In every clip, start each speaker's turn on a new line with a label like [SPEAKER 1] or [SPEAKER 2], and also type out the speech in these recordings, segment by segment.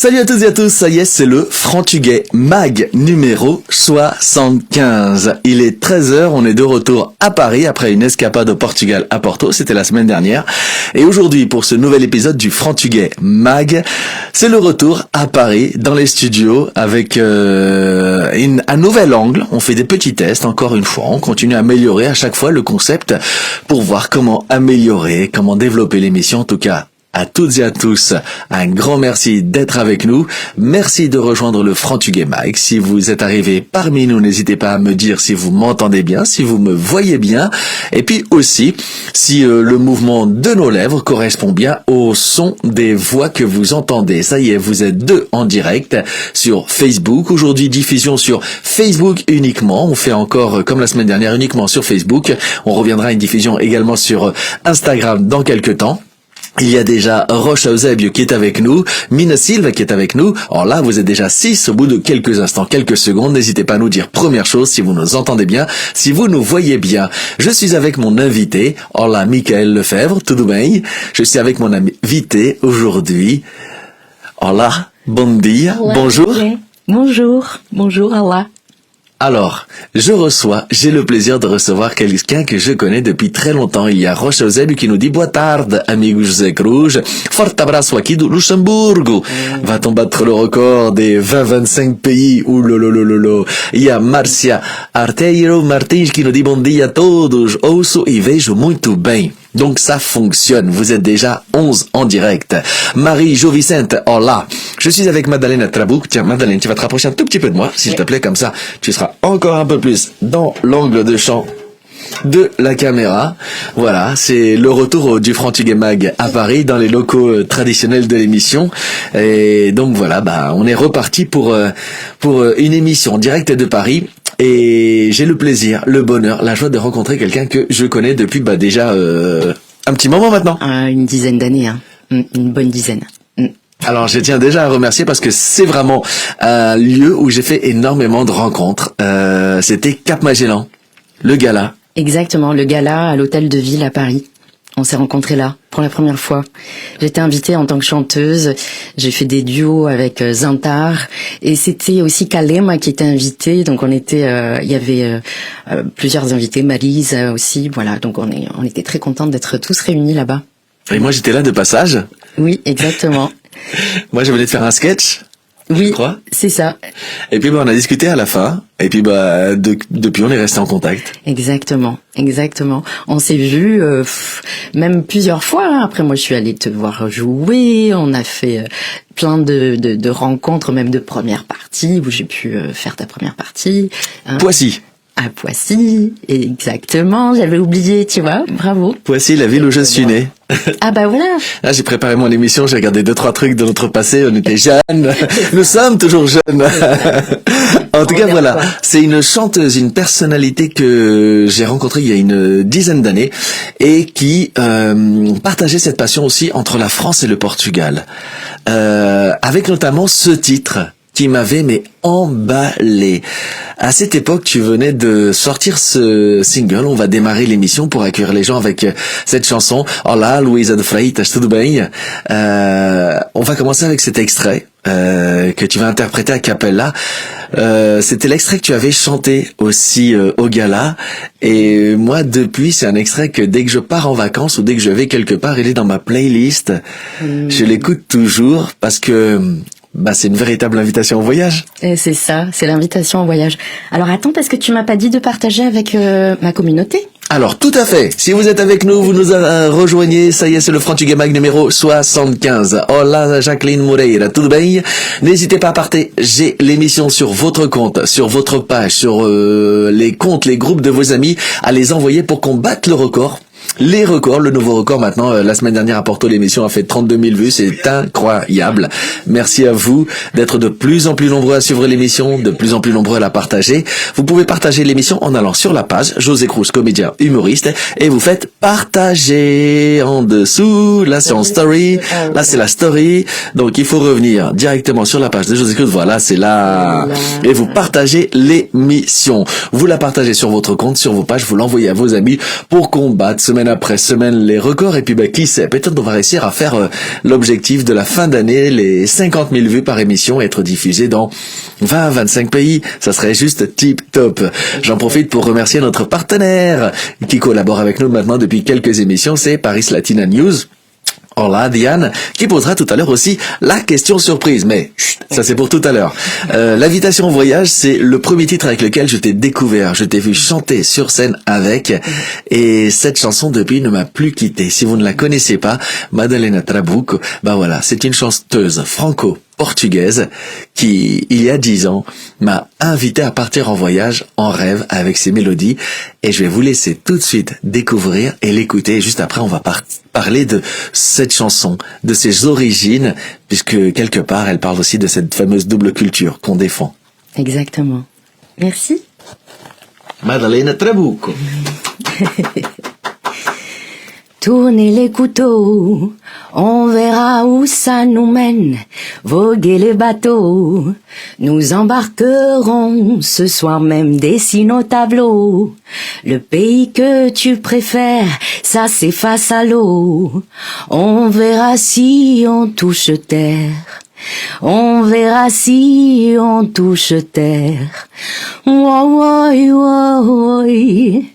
[SPEAKER 1] Salut à toutes et à tous, ça y est, c'est le Frantuguais Mag numéro 75. Il est 13h, on est de retour à Paris après une escapade au Portugal à Porto, c'était la semaine dernière. Et aujourd'hui, pour ce nouvel épisode du Frantuguais Mag, c'est le retour à Paris, dans les studios, avec un nouvel angle. On fait des petits tests, encore une fois, on continue à améliorer à chaque fois le concept pour voir comment améliorer, comment développer l'émission, en tout cas. À toutes et à tous, un grand merci d'être avec nous. Merci de rejoindre le Frantuguais Mag. Si vous êtes arrivé parmi nous, n'hésitez pas à me dire si vous m'entendez bien, si vous me voyez bien. Et puis aussi, si le mouvement de nos lèvres correspond bien au son des voix que vous entendez. Ça y est, vous êtes deux en direct sur Facebook. Aujourd'hui, diffusion sur Facebook uniquement. On fait encore, comme la semaine dernière, uniquement sur Facebook. On reviendra à une diffusion également sur Instagram dans quelques temps. Il y a déjà Rocha Eusébio qui est avec nous, Mina Silva qui est avec nous. Alors là, vous êtes déjà 6 au bout de quelques instants, quelques secondes. N'hésitez pas à nous dire première chose si vous nous entendez bien, si vous nous voyez bien. Je suis avec mon invité. Hola, Michael Lefebvre, tudo bem? Je suis avec mon invité aujourd'hui. Hola, bon dia,
[SPEAKER 2] Olá,
[SPEAKER 1] bonjour.
[SPEAKER 2] Bonjour, olá.
[SPEAKER 1] Alors, j'ai le plaisir de recevoir quelqu'un que je connais depuis très longtemps. Il y a Rocha Eusébio qui nous dit boa tarde, amigo José Cruz. Forte abraço aqui do Luxembourgo. Va-t-on battre le record des 20-25 pays? Oulololololo. Il y a Marcia Arteiro Martins qui nous dit bon dia a todos. Ouço e vejo muito bem. Donc ça fonctionne, vous êtes déjà 11 en direct. Marie Jovicente, oh là, je suis avec Madeleine Trabuc. Tiens Madeleine, tu vas te rapprocher un tout petit peu de moi, s'il te plaît, comme ça tu seras encore un peu plus dans l'angle de champ de la caméra. Voilà, c'est le retour du Frantuguais Mag à Paris, dans les locaux traditionnels de l'émission. Et donc voilà, on est reparti pour une émission en direct de Paris. Et j'ai le plaisir, le bonheur, la joie de rencontrer quelqu'un que je connais depuis déjà un petit moment maintenant.
[SPEAKER 2] Une dizaine d'années, hein. Une bonne dizaine.
[SPEAKER 1] Alors je tiens déjà à remercier parce que c'est vraiment un lieu où j'ai fait énormément de rencontres. C'était Cap Magellan, le gala.
[SPEAKER 2] Exactement, le gala à l'hôtel de ville à Paris. On s'est rencontrés là, pour la première fois. J'étais invitée en tant que chanteuse. J'ai fait des duos avec Zintar. Et c'était aussi Kalema qui était invité. Donc on était, il y avait plusieurs invités, Maryse aussi. Voilà, donc on était très contentes d'être tous réunis là-bas.
[SPEAKER 1] Et moi j'étais là de passage.
[SPEAKER 2] Oui, exactement.
[SPEAKER 1] Moi je venais de faire un sketch.
[SPEAKER 2] Oui, c'est ça.
[SPEAKER 1] Et puis on a discuté à la fin. Et puis depuis on est resté en contact.
[SPEAKER 2] Exactement. On s'est vu même plusieurs fois. Hein. Après moi je suis allée te voir jouer. On a fait plein de rencontres, même de première partie où j'ai pu faire ta première partie. Hein.
[SPEAKER 1] Poissy.
[SPEAKER 2] À Poissy, exactement. J'avais oublié, tu vois. Bravo.
[SPEAKER 1] Poissy, la ville où je suis né.
[SPEAKER 2] Ah bah voilà.
[SPEAKER 1] Là, j'ai préparé mon émission, j'ai regardé 2-3 trucs de notre passé, on était jeunes, nous sommes toujours jeunes. En tout cas, voilà, c'est une chanteuse, une personnalité que j'ai rencontrée il y a une dizaine d'années et qui partageait cette passion aussi entre la France et le Portugal. Avec notamment ce titre qui m'avait emballé. À cette époque, tu venais de sortir ce single. On va démarrer l'émission pour accueillir les gens avec cette chanson. Olá, Luísa de Freitas, tudo bem? On va commencer avec cet extrait que tu vas interpréter a cappella. C'était l'extrait que tu avais chanté aussi au gala. Et moi, depuis, c'est un extrait que dès que je pars en vacances ou dès que je vais quelque part, il est dans ma playlist. Je l'écoute toujours parce que c'est une véritable invitation au voyage.
[SPEAKER 2] Et c'est ça, c'est l'invitation au voyage. Alors attends, parce que tu m'as pas dit de partager avec ma communauté.
[SPEAKER 1] Alors, tout à fait. Si vous êtes avec nous, vous nous rejoignez. Ça y est, c'est le Frantuguais Mag numéro 75. Hola, Jacqueline Moreira. Tudo bem? N'hésitez pas à partager l'émission sur votre compte, sur votre page, sur les comptes, les groupes de vos amis, à les envoyer pour qu'on batte le record. Les records, le nouveau record maintenant, la semaine dernière à Porto, l'émission a fait 32 000 vues, c'est incroyable. Merci à vous d'être de plus en plus nombreux à suivre l'émission, de plus en plus nombreux à la partager. Vous pouvez partager l'émission en allant sur la page José Cruz, comédien humoriste, et vous faites partager en dessous. Là c'est en story, là c'est la story, donc il faut revenir directement sur la page de José Cruz, voilà c'est là, et vous partagez l'émission. Vous la partagez sur votre compte, sur vos pages, vous l'envoyez à vos amis pour qu'on batte ce semaine après semaine les records et puis qui sait, peut-être on va réussir à faire l'objectif de la fin d'année, les 50 000 vues par émission, être diffusé dans 20-25 pays. Ça serait juste tip top. J'en profite pour remercier notre partenaire qui collabore avec nous maintenant depuis quelques émissions, c'est Paris Latina News. Hola Diane, qui posera tout à l'heure aussi la question surprise, mais chut, ça c'est pour tout à l'heure. L'invitation au voyage, c'est le premier titre avec lequel je t'ai découvert, je t'ai vu chanter sur scène avec, et cette chanson depuis ne m'a plus quitté. Si vous ne la connaissez pas, Madalena Trabuco, voilà, c'est une chanteuse franco-portugaise qui, il y a 10 ans, m'a invité à partir en voyage en rêve avec ses mélodies, et je vais vous laisser tout de suite découvrir et l'écouter. Juste après, on va parler de cette chanson, de ses origines, puisque quelque part, elle parle aussi de cette fameuse double culture qu'on défend.
[SPEAKER 2] Exactement. Merci.
[SPEAKER 1] Madalena Trabuco.
[SPEAKER 2] Tournez les couteaux, on verra où ça nous mène. Voguez les bateaux, nous embarquerons ce soir même. Dessine au tableau le pays que tu préfères, ça c'est face à l'eau. On verra si on touche terre. On verra si on touche terre. Woy, woy, woy.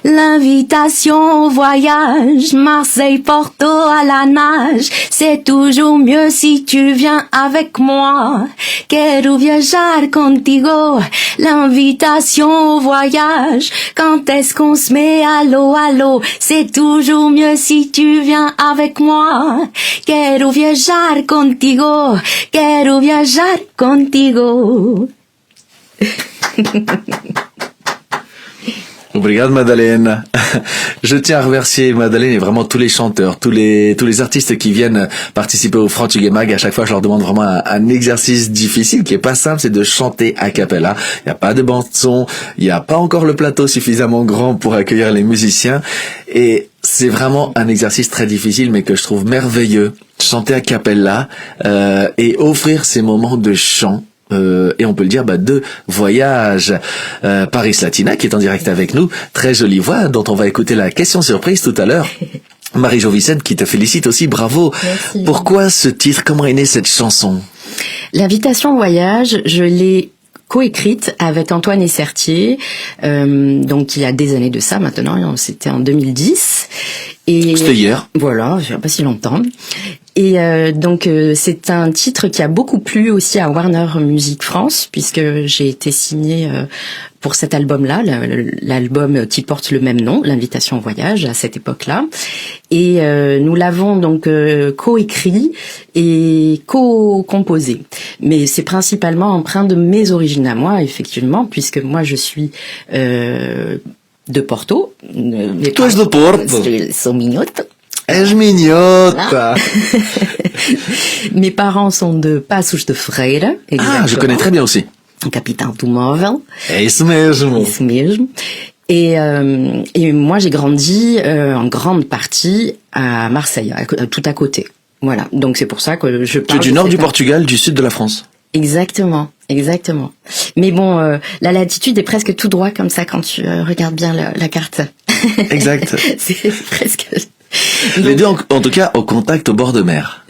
[SPEAKER 2] L'invitation au voyage, Marseille, Porto à la nage, c'est toujours mieux si tu viens avec moi. Quero viajar contigo. L'invitation au voyage, quand est-ce qu'on se met à l'eau, c'est toujours mieux si tu viens avec moi. Quero viajar contigo, quero viajar contigo.
[SPEAKER 1] Obrigado Madeleine. Je tiens à remercier Madeleine et vraiment tous les chanteurs, tous les artistes qui viennent participer au Frantuguais Mag. À chaque fois, je leur demande vraiment un exercice difficile qui est pas simple, c'est de chanter a cappella. Il n'y a pas de bande son, il n'y a pas encore le plateau suffisamment grand pour accueillir les musiciens. Et c'est vraiment un exercice très difficile, mais que je trouve merveilleux. Chanter a cappella et offrir ces moments de chant. Et on peut le dire de voyage. Paris Latina qui est en direct avec nous, très jolie voix dont on va écouter la question surprise tout à l'heure. Marie-Jo Vicente qui te félicite aussi, bravo.
[SPEAKER 2] Merci.
[SPEAKER 1] Pourquoi ce titre, comment est née cette chanson?
[SPEAKER 2] L'invitation au voyage, je l'ai coécrite avec Antoine Essertier, donc il y a des années de ça maintenant, c'était en 2010. Et
[SPEAKER 1] c'était hier.
[SPEAKER 2] Voilà, il n'y a pas si longtemps. Et donc c'est un titre qui a beaucoup plu aussi à Warner Music France, puisque j'ai été signée pour cet album-là, l'album qui porte le même nom, L'invitation au voyage, à cette époque-là. Et nous l'avons donc coécrit et co-composé. Mais c'est principalement empreint de mes origines à moi, effectivement, puisque moi je suis de Porto.
[SPEAKER 1] Toi, de Porto.
[SPEAKER 2] Sou minhota.
[SPEAKER 1] Es mignota.
[SPEAKER 2] Mes parents sont de Passos de Ferreira.
[SPEAKER 1] Ah, je connais très bien aussi.
[SPEAKER 2] Capitale do móvel.
[SPEAKER 1] É isso mesmo.
[SPEAKER 2] Isso mesmo. Et moi, j'ai grandi en grande partie à Marseille, tout à côté. Voilà. Donc c'est pour ça que je parle.
[SPEAKER 1] Tu es du nord du Portugal, du sud de la France.
[SPEAKER 2] Exactement, exactement. Mais bon, la latitude est presque tout droit comme ça quand tu regardes bien la carte.
[SPEAKER 1] Exact.
[SPEAKER 2] C'est presque.
[SPEAKER 1] Les deux, en tout cas, au contact au bord de mer.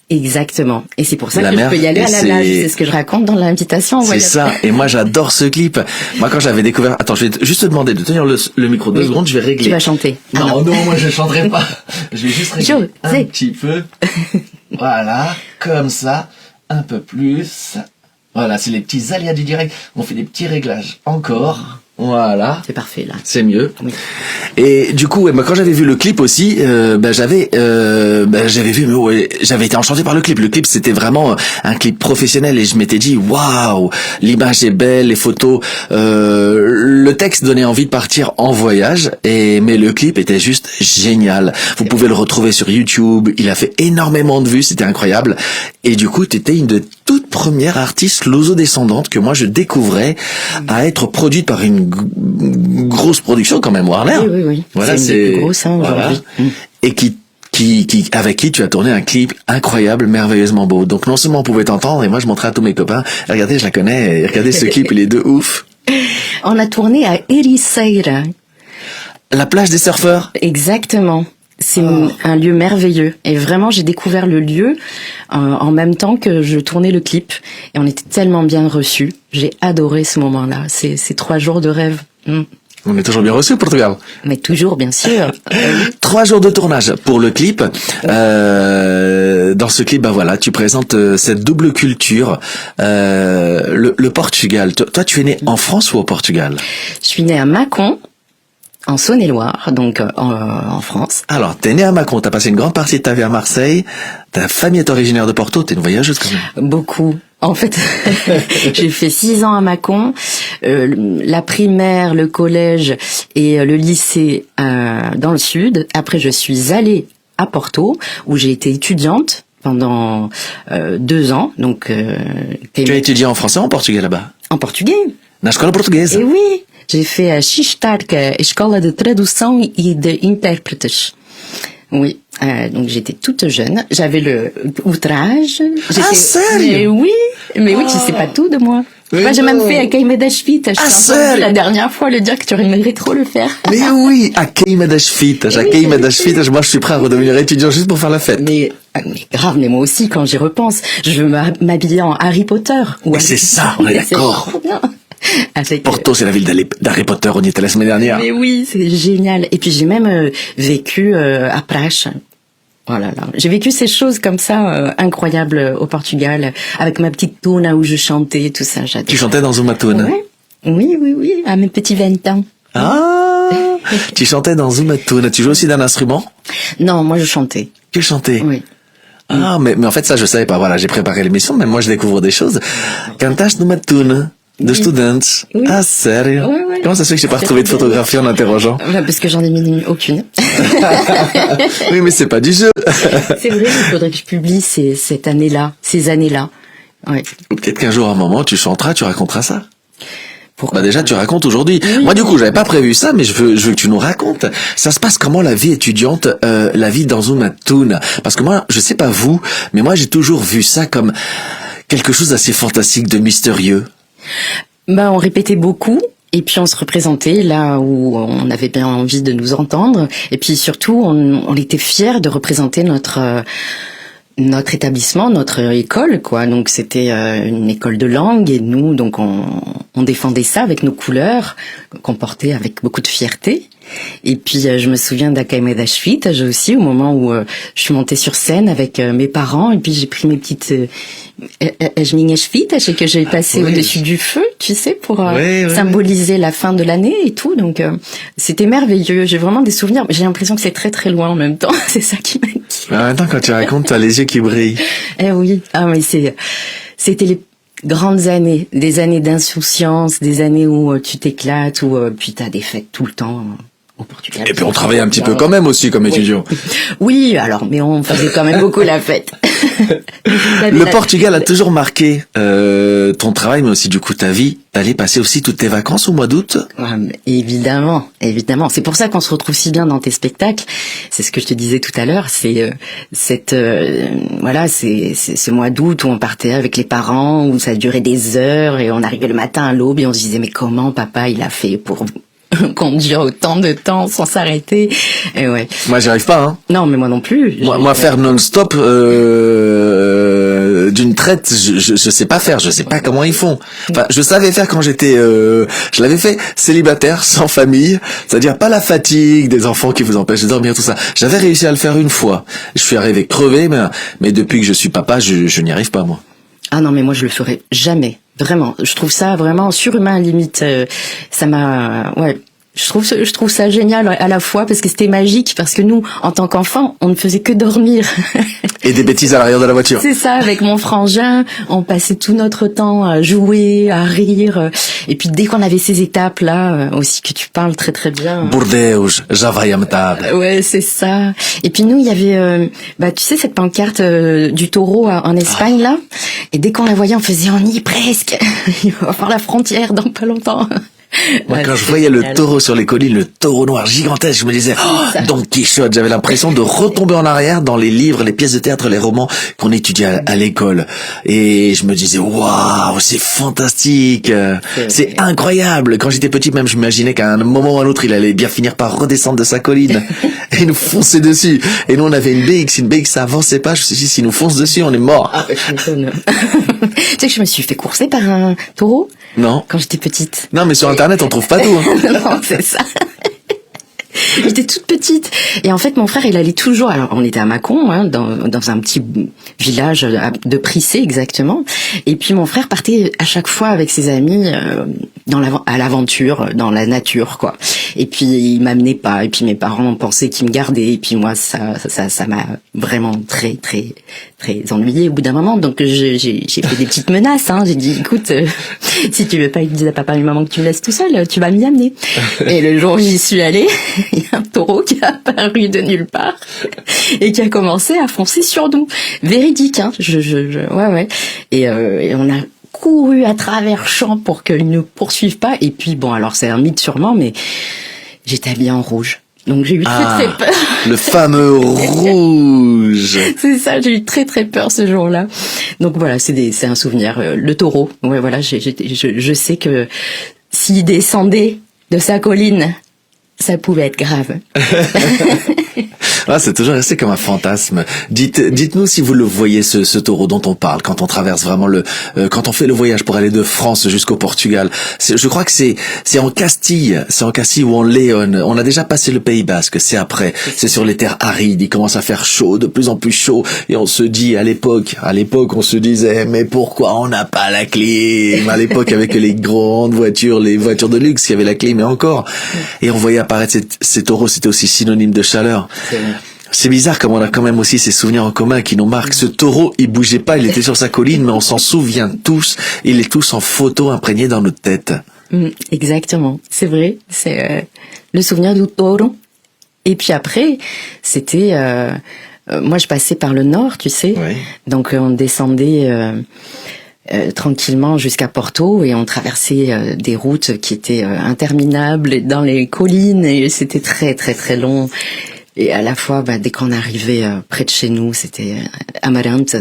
[SPEAKER 2] Exactement. Et c'est pour ça que je peux y aller à la nage. C'est ce que je raconte dans l'invitation.
[SPEAKER 1] C'est ça. Et moi, j'adore ce clip. Moi, quand j'avais découvert... Attends, je vais juste te demander de tenir le micro 2 secondes, je vais régler.
[SPEAKER 2] Tu vas chanter.
[SPEAKER 1] Non, non, moi, je chanterai pas. Je vais juste régler un petit peu. Voilà, comme ça. Un peu plus. Voilà, c'est les petits aléas du direct. On fait des petits réglages. Encore. Voilà.
[SPEAKER 2] C'est parfait, là.
[SPEAKER 1] C'est mieux.
[SPEAKER 2] Oui.
[SPEAKER 1] Et du coup, quand j'avais vu le clip aussi, j'avais été enchanté par le clip. Le clip, c'était vraiment un clip professionnel et je m'étais dit, waouh, l'image est belle, les photos, le texte donnait envie de partir en voyage. Mais le clip était juste génial. Vous pouvez le retrouver sur YouTube. Il a fait énormément de vues, c'était incroyable. Et du coup, t'étais une de toutes premières artistes luso-descendantes que moi je découvrais à être produite par une grosse production quand même, Warner.
[SPEAKER 2] Oui, oui, oui.
[SPEAKER 1] Voilà,
[SPEAKER 2] c'est une des plus grosses aujourd'hui.
[SPEAKER 1] Voilà. Et avec qui tu as tourné un clip incroyable, merveilleusement beau. Donc non seulement on pouvait t'entendre, et moi je montrais à tous mes copains, regardez, je la connais, regardez ce clip, il est de ouf.
[SPEAKER 2] On a tourné à Ericeira.
[SPEAKER 1] La plage des surfeurs.
[SPEAKER 2] Exactement. C'est un lieu merveilleux. Et vraiment, j'ai découvert le lieu en même temps que je tournais le clip. Et on était tellement bien reçus. J'ai adoré ce moment-là. C'est 3 jours de rêve.
[SPEAKER 1] On est toujours bien reçu au Portugal.
[SPEAKER 2] Mais toujours, bien sûr.
[SPEAKER 1] 3 jours de tournage pour le clip. Dans ce clip, bah voilà, tu présentes cette double culture, le Portugal. Toi, tu es né en France ou au Portugal?
[SPEAKER 2] Je suis née à Mâcon, en Saône-et-Loire, donc en France.
[SPEAKER 1] Alors, t'es né à Mâcon, t'as passé une grande partie de ta vie à Marseille. Ta famille est originaire de Porto. T'es une voyageuse quand même.
[SPEAKER 2] Beaucoup. En fait, j'ai fait 6 ans à Mâcon, la primaire, le collège et le lycée dans le sud. Après, je suis allée à Porto, où j'ai été étudiante pendant 2 ans. Donc,
[SPEAKER 1] Tu as étudié en français ou en portugais là-bas?
[SPEAKER 2] En portugais.
[SPEAKER 1] Na escola portuguesa.
[SPEAKER 2] Et oui, j'ai fait a Xtarca, Escola de Tradução e de Intérpretes. Oui, donc j'étais toute jeune, j'avais le outrage.
[SPEAKER 1] Ah, sérieux?
[SPEAKER 2] Mais oui, tu sais pas tout de moi.
[SPEAKER 1] Mais
[SPEAKER 2] Moi, j'ai
[SPEAKER 1] non.
[SPEAKER 2] même fait à Queima das Fitas.
[SPEAKER 1] Ah,
[SPEAKER 2] Je t'ai
[SPEAKER 1] sérieux?
[SPEAKER 2] entendu la dernière fois le dire que tu aimerais trop le faire.
[SPEAKER 1] Mais oui, à Queima das Fitas. À Queima das Fitas, moi je suis prêt à redevenir étudiant juste pour faire la fête.
[SPEAKER 2] Mais grave, mais moi aussi, quand j'y repense, je veux m'habiller en Harry Potter.
[SPEAKER 1] Mais c'est ça, on est d'accord.
[SPEAKER 2] trop bien. Avec,
[SPEAKER 1] Porto, c'est la ville d'Harry Potter, on y était la semaine dernière.
[SPEAKER 2] mais oui, c'est génial. Et puis j'ai même vécu à Prache. Oh là là, j'ai vécu ces choses comme ça incroyables au Portugal, avec ma petite toune où je chantais, tout ça, j'adore.
[SPEAKER 1] Tu chantais dans Uma Thune.
[SPEAKER 2] Ouais. Oui, à mes petits 20 ans.
[SPEAKER 1] Ah, tu chantais dans Uma Thune. Tu joues aussi d'un instrument?
[SPEAKER 2] Non, moi je chantais.
[SPEAKER 1] Tu chantais?
[SPEAKER 2] Oui.
[SPEAKER 1] Ah, mais en fait ça je savais pas. Voilà, j'ai préparé l'émission, mais moi je découvre des choses. Cantaste numa tune de estudantes.
[SPEAKER 2] Oui.
[SPEAKER 1] Ah, sérieux?
[SPEAKER 2] Ouais.
[SPEAKER 1] Comment ça se fait que j'ai pas retrouvé de photographie en interrogeant?
[SPEAKER 2] Parce que j'en ai mis aucune.
[SPEAKER 1] Oui, mais c'est pas du jeu.
[SPEAKER 2] C'est vrai, il faudrait que je publie ces années-là. Ouais.
[SPEAKER 1] Peut-être qu'un jour, à un moment, tu chanteras, tu raconteras ça.
[SPEAKER 2] Pourquoi?
[SPEAKER 1] Bah déjà, tu racontes aujourd'hui.
[SPEAKER 2] Oui.
[SPEAKER 1] Moi, du coup, j'avais pas prévu ça, mais je veux que tu nous racontes. Ça se passe comment la vie étudiante, la vie dans Uma Thune? Parce que moi, je sais pas vous, mais moi, j'ai toujours vu ça comme quelque chose d'assez fantastique, de mystérieux.
[SPEAKER 2] Ben, on répétait beaucoup. Et puis on se représentait là où on avait bien envie de nous entendre. Et puis surtout, on était fiers de représenter notre établissement, notre école, quoi. Donc c'était une école de langue et nous, donc on défendait ça avec nos couleurs qu'on portait avec beaucoup de fierté. Et puis je me souviens d'Acaime das Fitas aussi, au moment où je suis montée sur scène avec mes parents et puis j'ai pris mes petites as minhas fitas et que j'ai passé
[SPEAKER 1] Oui.
[SPEAKER 2] au-dessus du feu, tu sais, pour
[SPEAKER 1] Oui.
[SPEAKER 2] symboliser la fin de l'année et tout. Donc c'était merveilleux. J'ai vraiment des souvenirs. J'ai l'impression que c'est très très loin en même temps. C'est ça qui m'inquiète.
[SPEAKER 1] En même temps, quand tu racontes, t'as les yeux qui brillent.
[SPEAKER 2] Eh oui. Ah mais c'était les grandes années, des années d'insouciance, des années où tu t'éclates, où puis t'as des fêtes tout le temps au Portugal.
[SPEAKER 1] Et puis on travaillait un petit peu quand même aussi comme étudiant.
[SPEAKER 2] Oui, alors, mais on faisait quand même beaucoup la fête.
[SPEAKER 1] Le Portugal a toujours marqué ton travail, mais aussi du coup ta vie. T'allais passer aussi toutes tes vacances au mois d'août?
[SPEAKER 2] Évidemment. C'est pour ça qu'on se retrouve si bien dans tes spectacles. C'est ce que je te disais tout à l'heure. C'est c'est ce mois d'août où on partait avec les parents, où ça durait des heures et on arrivait le matin à l'aube et on se disait mais comment papa il a fait pour conduire autant de temps sans s'arrêter. Et ouais.
[SPEAKER 1] Moi, j'y arrive pas, hein.
[SPEAKER 2] Non, mais moi non plus.
[SPEAKER 1] Moi faire non-stop d'une traite, je sais pas faire, je sais pas comment ils font. Enfin, je savais faire quand j'étais, je l'avais fait célibataire, sans famille, c'est-à-dire pas la fatigue des enfants qui vous empêchent de dormir, tout ça. J'avais réussi à le faire une fois. Je suis arrivé crevé, mais depuis que je suis papa, je n'y arrive pas, moi.
[SPEAKER 2] Ah non, mais moi je le ferai jamais. Vraiment, je trouve ça vraiment surhumain limite. Ça m'a, ouais. Je trouve ça génial à la fois parce que c'était magique, parce que nous, en tant qu'enfants, on ne faisait que dormir.
[SPEAKER 1] Et des bêtises à l'arrière de la voiture.
[SPEAKER 2] C'est ça, avec mon frangin, on passait tout notre temps à jouer, à rire. Et puis dès qu'on avait ces étapes-là, aussi que tu parles très très bien.
[SPEAKER 1] Bordeus, já vai a metade.
[SPEAKER 2] Ouais, c'est ça. Et puis nous, il y avait, tu sais, cette pancarte du taureau en Espagne, là. Et dès qu'on la voyait, on faisait on y est presque. Il va voir la frontière dans pas longtemps.
[SPEAKER 1] Moi, quand je voyais le taureau sur les collines, le taureau noir gigantesque, je me disais, oh, Don Quichotte, j'avais l'impression de retomber en arrière dans les livres, les pièces de théâtre, les romans qu'on étudiait à l'école. Et je me disais, waouh, c'est fantastique, c'est incroyable. Quand j'étais petit, même, je m'imaginais qu'à un moment ou à un autre, il allait bien finir par redescendre de sa colline et nous foncer dessus. Et nous, on avait une BX, ça avançait pas. Je me suis dit, s'il nous fonce dessus, on est mort.
[SPEAKER 2] Ah, je m'étonne. Tu sais que je me suis fait courser par un taureau?
[SPEAKER 1] Non.
[SPEAKER 2] Quand j'étais petite.
[SPEAKER 1] Non, mais sur Internet, on trouve pas tout. Hein.
[SPEAKER 2] Non, c'est ça. J'étais toute petite. Et en fait, mon frère, il allait toujours... Alors, on était à Mâcon, hein, dans un petit village de Prissé, exactement. Et puis, mon frère partait à chaque fois avec ses amis à l'aventure, dans la nature, quoi. Et puis, il m'amenait pas. Et puis, mes parents pensaient qu'ils me gardaient. Et puis, moi, ça m'a vraiment très, très, très ennuyée au bout d'un moment. Donc, j'ai fait des petites menaces, hein. J'ai dit, écoute, si tu veux pas dire à papa et maman que tu me laisses tout seul, tu vas m'y amener. Et le jour où j'y suis allée, il y a un taureau qui a apparu de nulle part et qui a commencé à foncer sur nous. Véridique, hein. Ouais. Et on a couru à travers champs pour qu'ils ne poursuivent pas. Et puis, bon, alors c'est un mythe sûrement, mais j'étais habillée en rouge. Donc j'ai eu très peur.
[SPEAKER 1] Le fameux rouge.
[SPEAKER 2] C'est ça, j'ai eu très peur ce jour-là. Donc voilà, c'est un souvenir. Le taureau, ouais, voilà, je sais que s'il descendait de sa colline, ça pouvait être grave.
[SPEAKER 1] Ah, c'est toujours resté comme un fantasme. Dites-nous si vous le voyez, ce taureau dont on parle, quand on traverse vraiment quand on fait le voyage pour aller de France jusqu'au Portugal. Je crois que c'est en Castille. C'est en Castille ou en Léon. On a déjà passé le Pays Basque. C'est après. C'est sur les terres arides. Il commence à faire chaud, de plus en plus chaud. Et on se dit, à l'époque, on se disait, mais pourquoi on n'a pas la clim? À l'époque, avec les grandes voitures, les voitures de luxe, il y avait la clim, et encore. Et on voyait apparaître ces taureaux, c'était aussi synonyme de chaleur. C'est bizarre comme on a quand même aussi ces souvenirs en commun qui nous marquent. Ce taureau, il bougeait pas, il était sur sa colline, mais on s'en souvient tous. Il est tous en photo imprégnés dans notre tête.
[SPEAKER 2] Exactement, c'est vrai. C'est le souvenir du taureau. Et puis après, c'était... moi, je passais par le nord, tu sais. Oui. Donc, on descendait... tranquillement jusqu'à Porto et on traversait des routes qui étaient interminables dans les collines et c'était très long. Et à la fois, dès qu'on arrivait près de chez nous, c'était Amarante,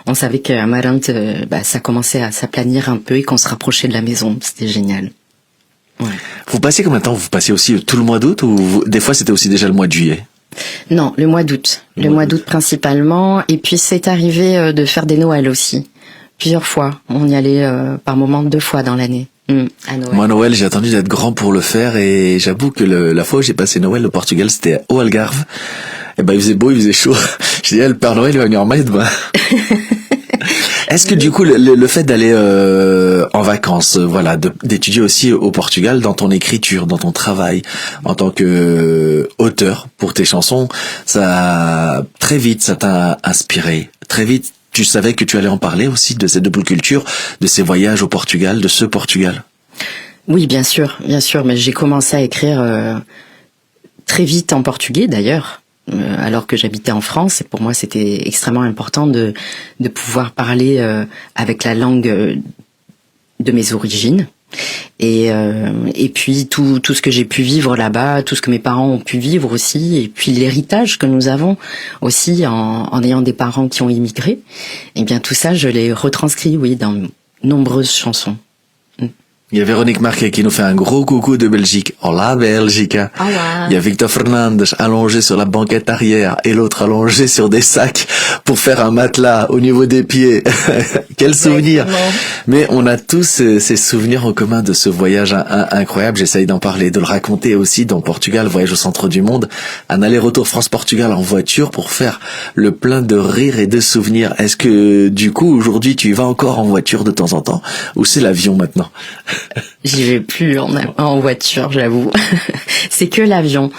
[SPEAKER 2] on savait qu'Amarante, ça commençait à s'aplanir un peu et qu'on se rapprochait de la maison. C'était génial. Ouais.
[SPEAKER 1] Vous passiez combien de temps? Vous passiez aussi tout le mois d'août ou des fois c'était aussi déjà le mois de juillet?
[SPEAKER 2] Non, le mois d'août. Le mois d'août principalement. Et puis c'est arrivé de faire des Noëls aussi. Plusieurs fois. On y allait par moment 2 fois dans l'année. À Noël.
[SPEAKER 1] Moi, Noël, j'ai attendu d'être grand pour le faire et j'avoue que la fois où j'ai passé Noël au Portugal, c'était au Algarve. Et il faisait beau, il faisait chaud. J'ai dit, le Père Noël, il va venir en maillot de bain. Est-ce que du coup, le fait d'aller en vacances, d'étudier aussi au Portugal dans ton écriture, dans ton travail, en tant que auteur pour tes chansons, ça t'a inspiré. Très vite, tu savais que tu allais en parler aussi de cette double culture, de ces voyages au Portugal, de ce Portugal?
[SPEAKER 2] Oui, bien sûr, mais j'ai commencé à écrire très vite en portugais d'ailleurs, alors que j'habitais en France. Et pour moi, c'était extrêmement important de pouvoir parler avec la langue de mes origines. Et puis tout ce que j'ai pu vivre là-bas, tout ce que mes parents ont pu vivre aussi, et puis l'héritage que nous avons aussi en ayant des parents qui ont immigré, et bien tout ça je l'ai retranscrit, oui, dans nombreuses chansons.
[SPEAKER 1] Il y a Véronique Marquet qui nous fait un gros coucou de Belgique. Hola Belgica.
[SPEAKER 2] Hola.
[SPEAKER 1] Il y a Victor Fernandes allongé sur la banquette arrière et l'autre allongé sur des sacs pour faire un matelas au niveau des pieds. Quel souvenir. Mais on a tous ces souvenirs en commun de ce voyage incroyable. J'essaye d'en parler, de le raconter aussi dans Portugal, voyage au centre du monde. Un aller-retour France-Portugal en voiture pour faire le plein de rires et de souvenirs. Est-ce que du coup aujourd'hui tu y vas encore en voiture de temps en temps ou c'est l'avion maintenant?
[SPEAKER 2] J'y vais plus en voiture, j'avoue. C'est que l'avion.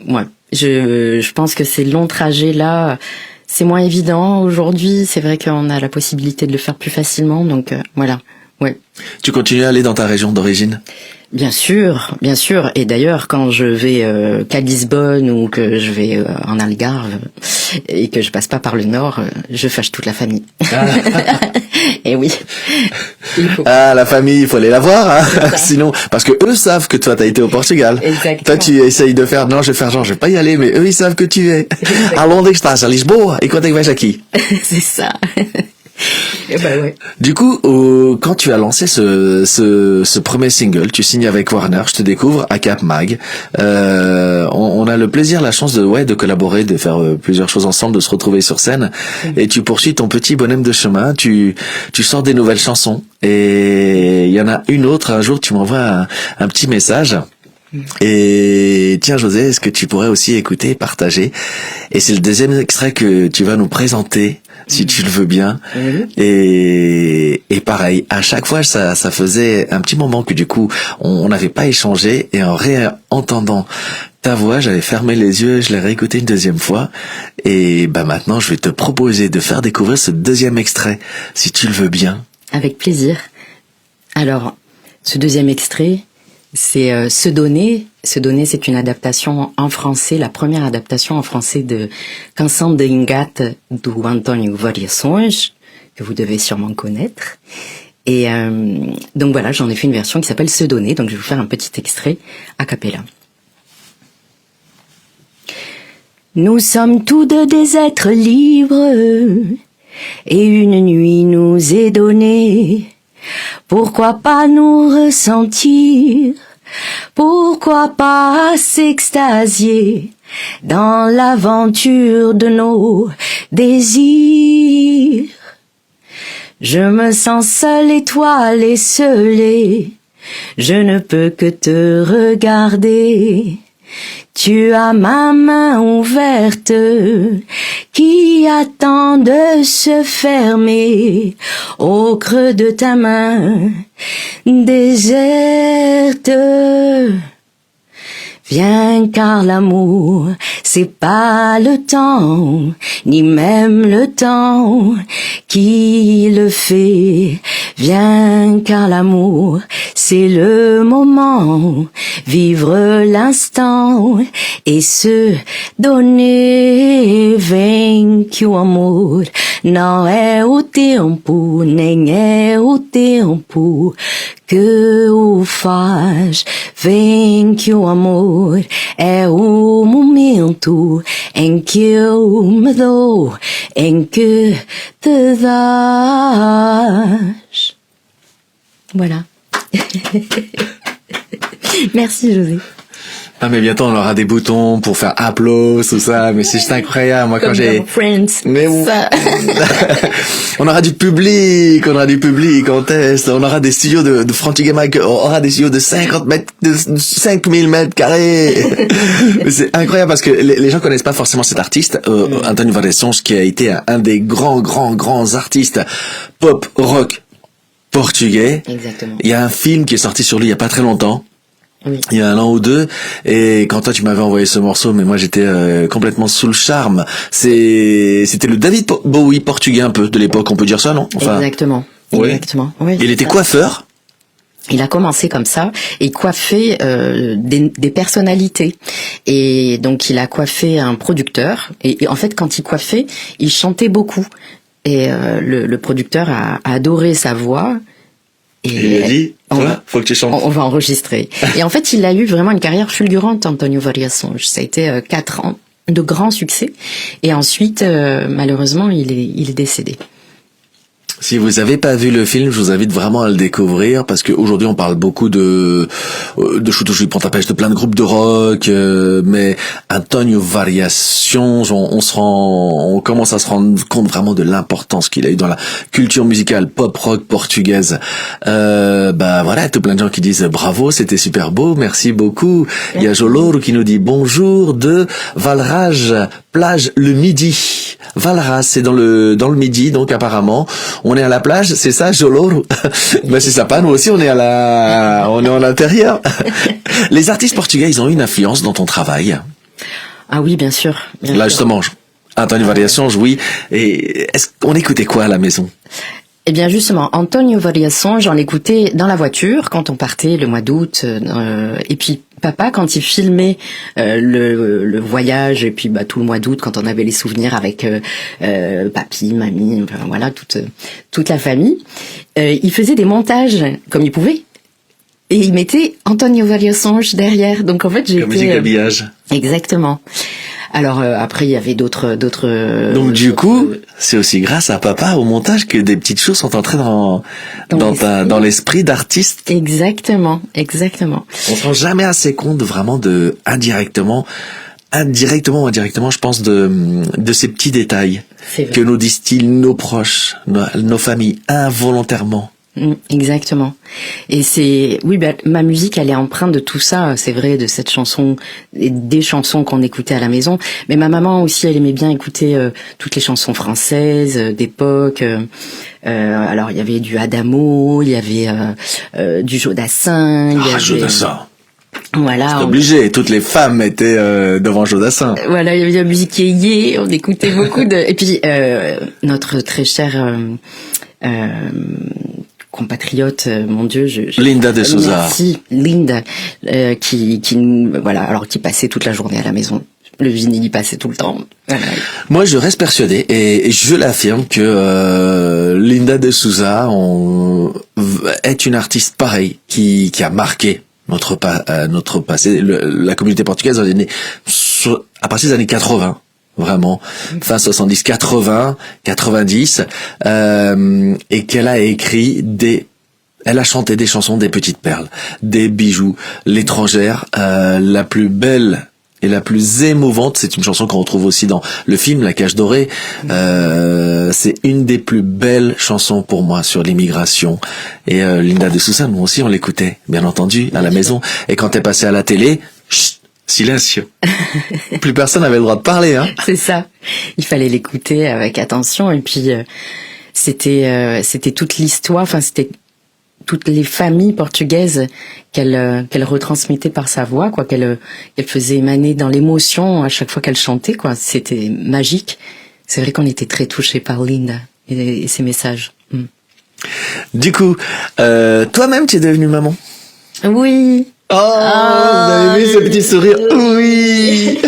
[SPEAKER 2] Ouais. Je pense que ces longs trajets là, c'est moins évident aujourd'hui. C'est vrai qu'on a la possibilité de le faire plus facilement, donc voilà. Ouais.
[SPEAKER 1] Tu continues à aller dans ta région d'origine?
[SPEAKER 2] Bien sûr, bien sûr. Et d'ailleurs, quand je vais qu'à Lisbonne ou que je vais en Algarve et que je passe pas par le nord, je fâche toute la famille. Ah. Et oui.
[SPEAKER 1] Ah, la famille, il faut aller la voir, hein. Sinon, parce que eux savent que toi t'as été au Portugal.
[SPEAKER 2] Exactement.
[SPEAKER 1] Toi tu essayes de faire, non, je vais faire genre, je vais pas y aller, mais eux ils savent que tu es. Aonde é que estás? À Lisboa. E quando é que vais aqui?
[SPEAKER 2] C'est ça. Et ben ouais.
[SPEAKER 1] Du coup, quand tu as lancé ce premier single, tu signes avec Warner, je te découvre à Cap Mag. On a le plaisir, la chance de collaborer, de faire plusieurs choses ensemble, de se retrouver sur scène. Et tu poursuis ton petit bonhomme de chemin. Tu sors des nouvelles chansons. Et il y en a une autre. Un jour, tu m'envoies un petit message. Et tiens José, est-ce que tu pourrais aussi écouter, partager? Et c'est le deuxième extrait que tu vas nous présenter, si tu le veux bien. Et pareil, à chaque fois ça faisait un petit moment que du coup on n'avait pas échangé, et en réentendant ta voix, j'avais fermé les yeux, je l'ai réécouté une deuxième fois, et bah maintenant je vais te proposer de faire découvrir ce deuxième extrait, si tu le veux bien.
[SPEAKER 2] Avec plaisir. Alors, ce deuxième extrait, c'est Se donner. Se donner, c'est une adaptation en français, la première adaptation en français de Canção de Engate do António Variações, que vous devez sûrement connaître. Et donc voilà, j'en ai fait une version qui s'appelle Se donner, donc je vais vous faire un petit extrait a cappella. Nous sommes tous deux des êtres libres, et une nuit nous est donnée. Pourquoi pas nous ressentir? Pourquoi pas s'extasier dans l'aventure de nos désirs? Je me sens seule, étoile esselée, je ne peux que te regarder. Tu as ma main ouverte qui attend de se fermer au creux de ta main déserte. Viens car l'amour, c'est pas le temps, ni même le temps qui le fait. Viens car l'amour, c'est le moment, vivre l'instant et se donner. Vem que o amor não é o tempo, nem é o tempo que o faz. Vem que o amor é o momento em que eu me dou, em que te dás. Voilà. Merci José.
[SPEAKER 1] Ah mais bientôt on aura des boutons pour faire applause, tout ça, mais c'est juste incroyable. Moi quand j'ai
[SPEAKER 2] Friends.
[SPEAKER 1] Mais
[SPEAKER 2] ça.
[SPEAKER 1] on aura du public en test, on aura des studios de Frantugué Mag, on aura des studios de 50 mètres, de 5000 mètres carrés. Mais c'est incroyable parce que les gens connaissent pas forcément cet artiste, António Variações, qui a été un des grands artistes pop rock portugais.
[SPEAKER 2] Exactement.
[SPEAKER 1] Il y a un film qui est sorti sur lui il y a pas très longtemps.
[SPEAKER 2] Oui.
[SPEAKER 1] Il y a 1 an ou 2, et quand toi tu m'avais envoyé ce morceau, mais moi j'étais complètement sous le charme. C'était le David Bowie portugais un peu de l'époque, on peut dire ça, non? Enfin,
[SPEAKER 2] exactement.
[SPEAKER 1] Ouais.
[SPEAKER 2] Exactement. Oui,
[SPEAKER 1] il était coiffeur.
[SPEAKER 2] Il a commencé comme ça et il coiffait des personnalités. Et donc il a coiffé un producteur. Et en fait, quand il coiffait, il chantait beaucoup. Et le producteur a adoré sa voix. Et
[SPEAKER 1] il a dit, voilà, faut que tu chantes.
[SPEAKER 2] On va enregistrer. Et en fait, il a eu vraiment une carrière fulgurante, António Variações. Ça a été 4 ans de grand succès. Et ensuite, malheureusement, il est décédé.
[SPEAKER 1] Si vous avez pas vu le film, je vous invite vraiment à le découvrir, parce qu'aujourd'hui on parle beaucoup de Chuto Chuí Pontapés, de plein de groupes de rock, mais António Variações, on commence à se rendre compte vraiment de l'importance qu'il a eu dans la culture musicale pop rock portugaise. Bah voilà, tout plein de gens qui disent bravo, c'était super beau, merci beaucoup. Il y a Joloro qui nous dit bonjour de Valrage, plage le Midi. Valras, c'est dans le Midi, donc apparemment on est à la plage, c'est ça, Joloro? Ben c'est sympa, nous aussi on est en intérieur. Les artistes portugais, ils ont une influence dans ton travail?
[SPEAKER 2] Ah oui, bien sûr.
[SPEAKER 1] Là justement, António Variações, oui. Et est-ce qu'on écoutait quoi à la maison?
[SPEAKER 2] Eh bien justement, Antonio Variaçon, j'en écoutais dans la voiture quand on partait le mois d'août. Et puis papa, quand il filmait le voyage, et puis tout le mois d'août, quand on avait les souvenirs avec papy, mamie, enfin, voilà, toute la famille, il faisait des montages comme il pouvait. Et il mettait Antonio Variaçon derrière. Donc en fait, j'ai
[SPEAKER 1] comme musique d'habillage.
[SPEAKER 2] Exactement. Alors après, il y avait d'autres.
[SPEAKER 1] Donc du coup, c'est aussi grâce à papa au montage que des petites choses sont entrées dans l'esprit d'artiste.
[SPEAKER 2] Exactement.
[SPEAKER 1] On se rend jamais assez compte vraiment de indirectement, je pense de ces petits détails que nous distillent nos proches, nos familles involontairement.
[SPEAKER 2] Exactement. Et ma musique, elle est empreinte de tout ça. C'est vrai, de cette chanson, et des chansons qu'on écoutait à la maison. Mais ma maman aussi, elle aimait bien écouter toutes les chansons françaises d'époque. Alors, il y avait du Adamo, il y avait du Jodassin.
[SPEAKER 1] Jodassin.
[SPEAKER 2] Voilà.
[SPEAKER 1] C'est obligé. Toutes les femmes étaient devant Jodassin.
[SPEAKER 2] Voilà, il y avait la musique yéyé. On écoutait beaucoup de. Et puis notre très chère compatriote, mon Dieu,
[SPEAKER 1] Linda de Souza.
[SPEAKER 2] Merci, Linda, qui passait toute la journée à la maison. Le vinyle y passait tout le temps. Voilà.
[SPEAKER 1] Moi, je reste persuadé et je l'affirme que Linda de Souza est une artiste pareille qui a marqué notre passé, la communauté portugaise à partir des années 80. Vraiment, fin 70, 80, 90, et qu'elle a écrit elle a chanté des chansons des petites perles, des bijoux, l'étrangère, la plus belle et la plus émouvante, c'est une chanson qu'on retrouve aussi dans le film La Cage Dorée, c'est une des plus belles chansons pour moi sur l'immigration, et Linda de Souza, nous aussi on l'écoutait, bien entendu, à la maison, et quand elle passait à la télé, silencieux. Plus personne n'avait le droit de parler, hein.
[SPEAKER 2] C'est ça. Il fallait l'écouter avec attention. Et puis c'était toute l'histoire. Enfin, c'était toutes les familles portugaises qu'elle retransmettait par sa voix, quoi. Qu'elle faisait émaner dans l'émotion à chaque fois qu'elle chantait, quoi. C'était magique. C'est vrai qu'on était très touchés par Linda et ses messages.
[SPEAKER 1] Du coup, toi-même, tu es devenue maman.
[SPEAKER 2] Oui.
[SPEAKER 1] Oh, vous avez vu ce petit sourire? Oui.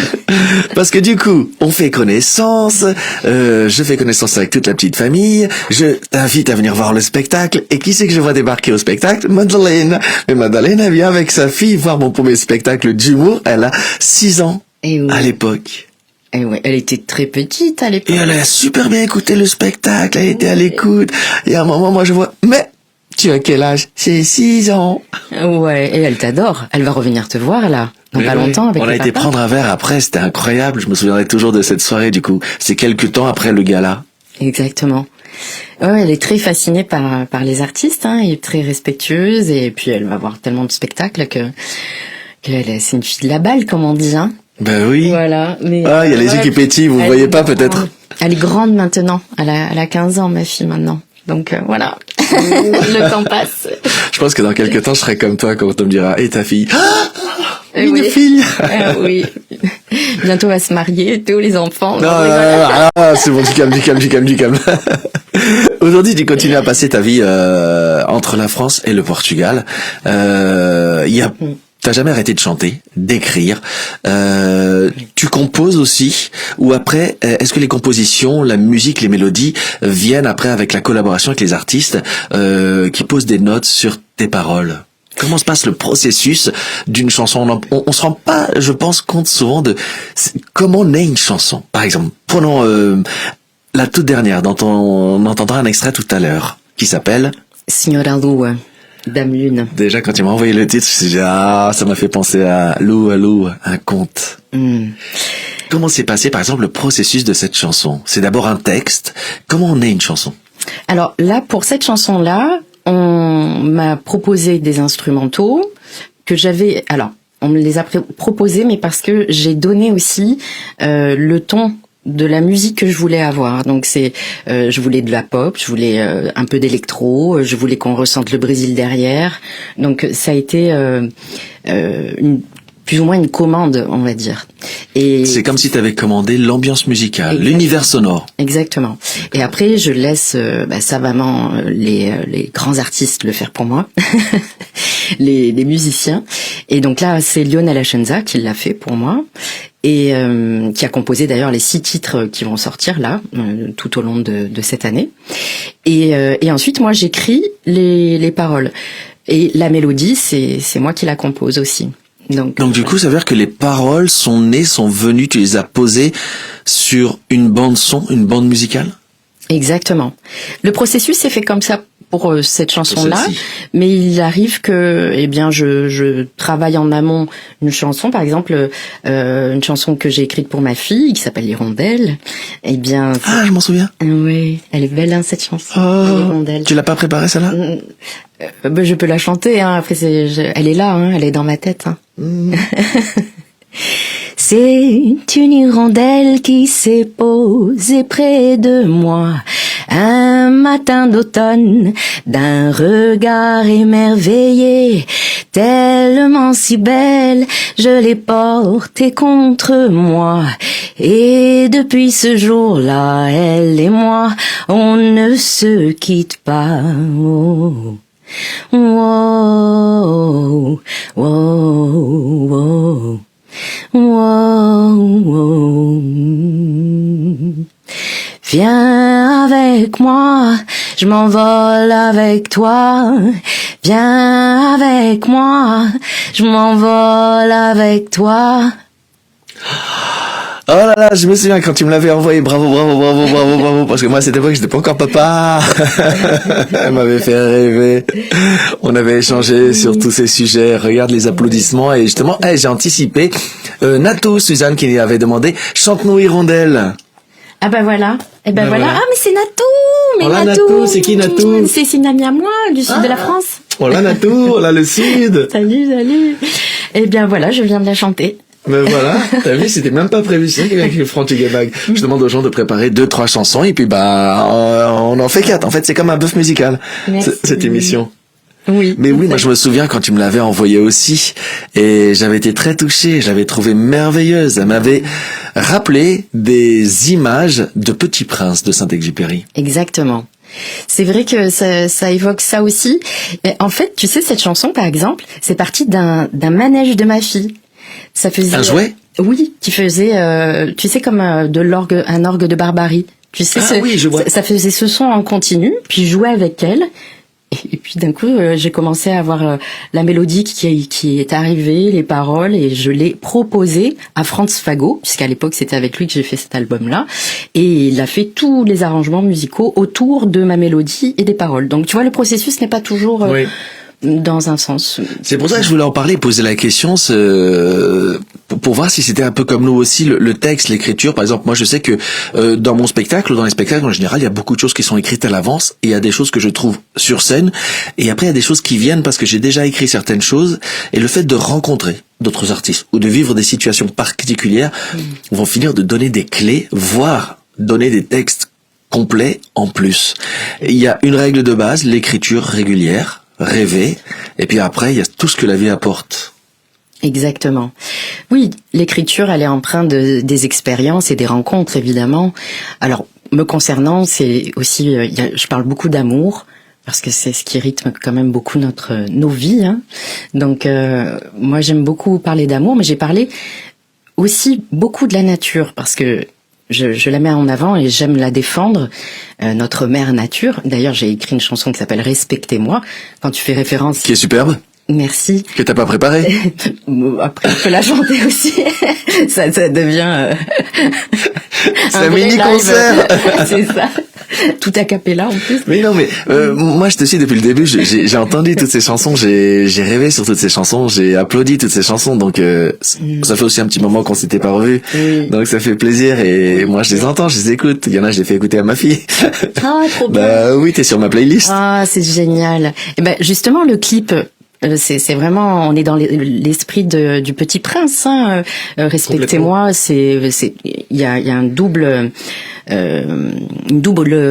[SPEAKER 1] Parce que du coup, on fait connaissance, je fais connaissance avec toute la petite famille, je t'invite à venir voir le spectacle, et qui c'est que je vois débarquer au spectacle? Madeleine. Mais Madeleine, elle vient avec sa fille voir mon premier spectacle d'humour, elle a 6 ans à l'époque.
[SPEAKER 2] Et ouais, elle était très petite à l'époque.
[SPEAKER 1] Et elle a super bien écouté le spectacle, elle était à l'écoute, et à un moment, moi je vois, mais tu as quel âge? C'est 6 ans.
[SPEAKER 2] Ouais, et elle t'adore. Elle va revenir te voir, là, dans pas longtemps avec
[SPEAKER 1] on a été prendre un verre après, c'était incroyable. Je me souviendrai toujours de cette soirée, du coup. C'est quelques temps après le gala.
[SPEAKER 2] Exactement. Ouais, elle est très fascinée par les artistes, et très respectueuse, et puis elle va voir tellement de spectacles que c'est une fille de la balle, comme on dit, hein.
[SPEAKER 1] Ben oui.
[SPEAKER 2] Voilà. Mais
[SPEAKER 1] il y a les yeux qui pétillent, vous voyez pas peut-être?
[SPEAKER 2] Elle est grande maintenant. Elle a 15 ans, ma fille, maintenant. Donc voilà, le temps passe.
[SPEAKER 1] Je pense que dans quelques temps, je serai comme toi quand on me dira « Et ta fille ?» Une
[SPEAKER 2] oui.
[SPEAKER 1] fille.
[SPEAKER 2] Oui. Bientôt, elle va se marier, tous les enfants.
[SPEAKER 1] Non, c'est bon, du calme. Aujourd'hui, tu continues à passer ta vie entre la France et le Portugal. T'as jamais arrêté de chanter, d'écrire. Tu composes aussi, ou après, est-ce que les compositions, la musique, les mélodies viennent après avec la collaboration avec les artistes qui posent des notes sur tes paroles? Comment se passe le processus d'une chanson? On se rend pas, je pense, compte souvent de comment naît une chanson. Par exemple, prenons la toute dernière dont on entendra un extrait tout à l'heure, qui s'appelle
[SPEAKER 2] Senhora Lua. Dame Lune.
[SPEAKER 1] Déjà, quand tu m'as envoyé le titre, je me suis dit, ça m'a fait penser à Lou, un conte. Comment s'est passé, par exemple, le processus de cette chanson? C'est d'abord un texte. Comment on est une chanson?
[SPEAKER 2] Alors là, pour cette chanson-là, on m'a proposé des instrumentaux que j'avais... Alors, on me les a proposés, mais parce que j'ai donné aussi le ton de la musique que je voulais avoir. Donc je voulais de la pop, je voulais un peu d'électro, je voulais qu'on ressente le Brésil derrière. Donc ça a été plus ou moins une commande, on va dire. Et
[SPEAKER 1] c'est comme si tu avais commandé l'ambiance musicale, l'univers sonore.
[SPEAKER 2] Exactement. Et après, je laisse savamment les grands artistes le faire pour moi, les musiciens. Et donc là, c'est Lionel Achenza qui l'a fait pour moi et qui a composé d'ailleurs les 6 titres qui vont sortir là tout au long de cette année. Et ensuite, moi, j'écris les paroles. Et la mélodie, c'est moi qui la compose aussi. Donc
[SPEAKER 1] du coup, ça veut dire que les paroles sont venues, tu les as posées sur une bande son, une bande musicale?
[SPEAKER 2] Exactement. Le processus s'est fait comme ça pour cette chanson-là, mais il arrive que, je travaille en amont une chanson, par exemple, une chanson que j'ai écrite pour ma fille, qui s'appelle Hirondelle.
[SPEAKER 1] Je m'en souviens.
[SPEAKER 2] Oui, elle est belle, hein, cette chanson. Hirondelle.
[SPEAKER 1] Tu l'as pas préparée, celle-là?
[SPEAKER 2] Je peux la chanter, hein. Après, elle est là, hein, elle est dans ma tête, hein. C'est une hirondelle qui s'est posée près de moi un matin d'automne, d'un regard émerveillé, tellement si belle, je l'ai portée contre moi. Et depuis ce jour-là, elle et moi, on ne se quitte pas. Oh. Wow, wow, wow. Wow, wow. Viens avec moi, je m'envole avec toi. Viens avec moi, je m'envole avec toi.
[SPEAKER 1] Oh là là, je me souviens quand tu me l'avais envoyé, bravo, parce que moi à cette époque j'étais pas encore papa. Elle m'avait fait rêver. On avait échangé sur tous ces sujets, regarde les applaudissements et justement, j'ai anticipé Natou, Suzanne qui avait demandé chante-nous Hirondelle.
[SPEAKER 2] Ah voilà. Voilà. Ah mais c'est Natou. Mais
[SPEAKER 1] Natou, c'est qui Natou?
[SPEAKER 2] C'est une amie à moi du sud de la France.
[SPEAKER 1] Hola Natou, hola le sud.
[SPEAKER 2] Salut. Voilà, je viens de la chanter.
[SPEAKER 1] Mais voilà, t'as vu, c'était même pas prévu, c'est quelqu'un qui prend du gabag. Je demande aux gens de préparer 2-3 chansons et puis on en fait 4. En fait, c'est comme un bœuf musical, cette émission.
[SPEAKER 2] Oui.
[SPEAKER 1] Mais oui, moi je me souviens quand tu me l'avais envoyé aussi et j'avais été très touché, je l'avais trouvée merveilleuse. Elle m'avait rappelé des images de Petit Prince de Saint-Exupéry.
[SPEAKER 2] Exactement. C'est vrai que ça évoque ça aussi. Mais en fait, tu sais, cette chanson, par exemple, c'est parti d'un manège de ma fille. Ça faisait
[SPEAKER 1] un jouet?
[SPEAKER 2] Oui, qui faisait, tu sais, comme un orgue de Barbarie. Tu sais,
[SPEAKER 1] oui, je vois.
[SPEAKER 2] Ça faisait ce son en continu, puis je jouais avec elle. Et puis d'un coup, j'ai commencé à avoir la mélodie qui est arrivée, les paroles, et je l'ai proposé à Franz Fagot, puisqu'à l'époque c'était avec lui que j'ai fait cet album-là, et il a fait tous les arrangements musicaux autour de ma mélodie et des paroles. Donc tu vois, le processus n'est pas toujours dans un sens.
[SPEAKER 1] C'est pour ça que je voulais en parler, poser la question, pour voir si c'était un peu comme nous aussi, le texte, l'écriture. Par exemple, moi je sais que dans mon spectacle, dans les spectacles en général, il y a beaucoup de choses qui sont écrites à l'avance, et il y a des choses que je trouve sur scène, et après il y a des choses qui viennent parce que j'ai déjà écrit certaines choses, et le fait de rencontrer d'autres artistes, ou de vivre des situations particulières, vont finir de donner des clés, voire donner des textes complets en plus. Il y a une règle de base, l'écriture régulière, rêver, et puis après il y a tout ce que la vie apporte.
[SPEAKER 2] Exactement. Oui, l'écriture, elle est empreinte des expériences et des rencontres, évidemment. Alors, me concernant, c'est aussi, je parle beaucoup d'amour, parce que c'est ce qui rythme quand même beaucoup nos vies, hein. Donc, moi, j'aime beaucoup parler d'amour, mais j'ai parlé aussi beaucoup de la nature, parce que je la mets en avant et j'aime la défendre, notre mère nature. D'ailleurs, j'ai écrit une chanson qui s'appelle Respectez-moi, quand tu fais référence...
[SPEAKER 1] Qui est superbe.
[SPEAKER 2] Merci.
[SPEAKER 1] Que t'as pas préparé.
[SPEAKER 2] Après, on peut la chanter aussi. ça devient...
[SPEAKER 1] c'est un mini-concert.
[SPEAKER 2] C'est ça. Tout a cappella en plus.
[SPEAKER 1] Mais non, mais moi je te suis depuis le début, j'ai entendu toutes ces chansons, j'ai rêvé sur toutes ces chansons, j'ai applaudi toutes ces chansons, donc ça fait aussi un petit moment qu'on s'était pas revus, donc ça fait plaisir, et moi je les entends, je les écoute, il y en a je les fais écouter à ma fille.
[SPEAKER 2] Ah, trop bien.
[SPEAKER 1] Bah oui, t'es sur ma playlist.
[SPEAKER 2] Ah, c'est génial. Et ben justement le clip, c'est vraiment, on est dans l'esprit du Petit Prince, hein. Respectez-moi, il y a une double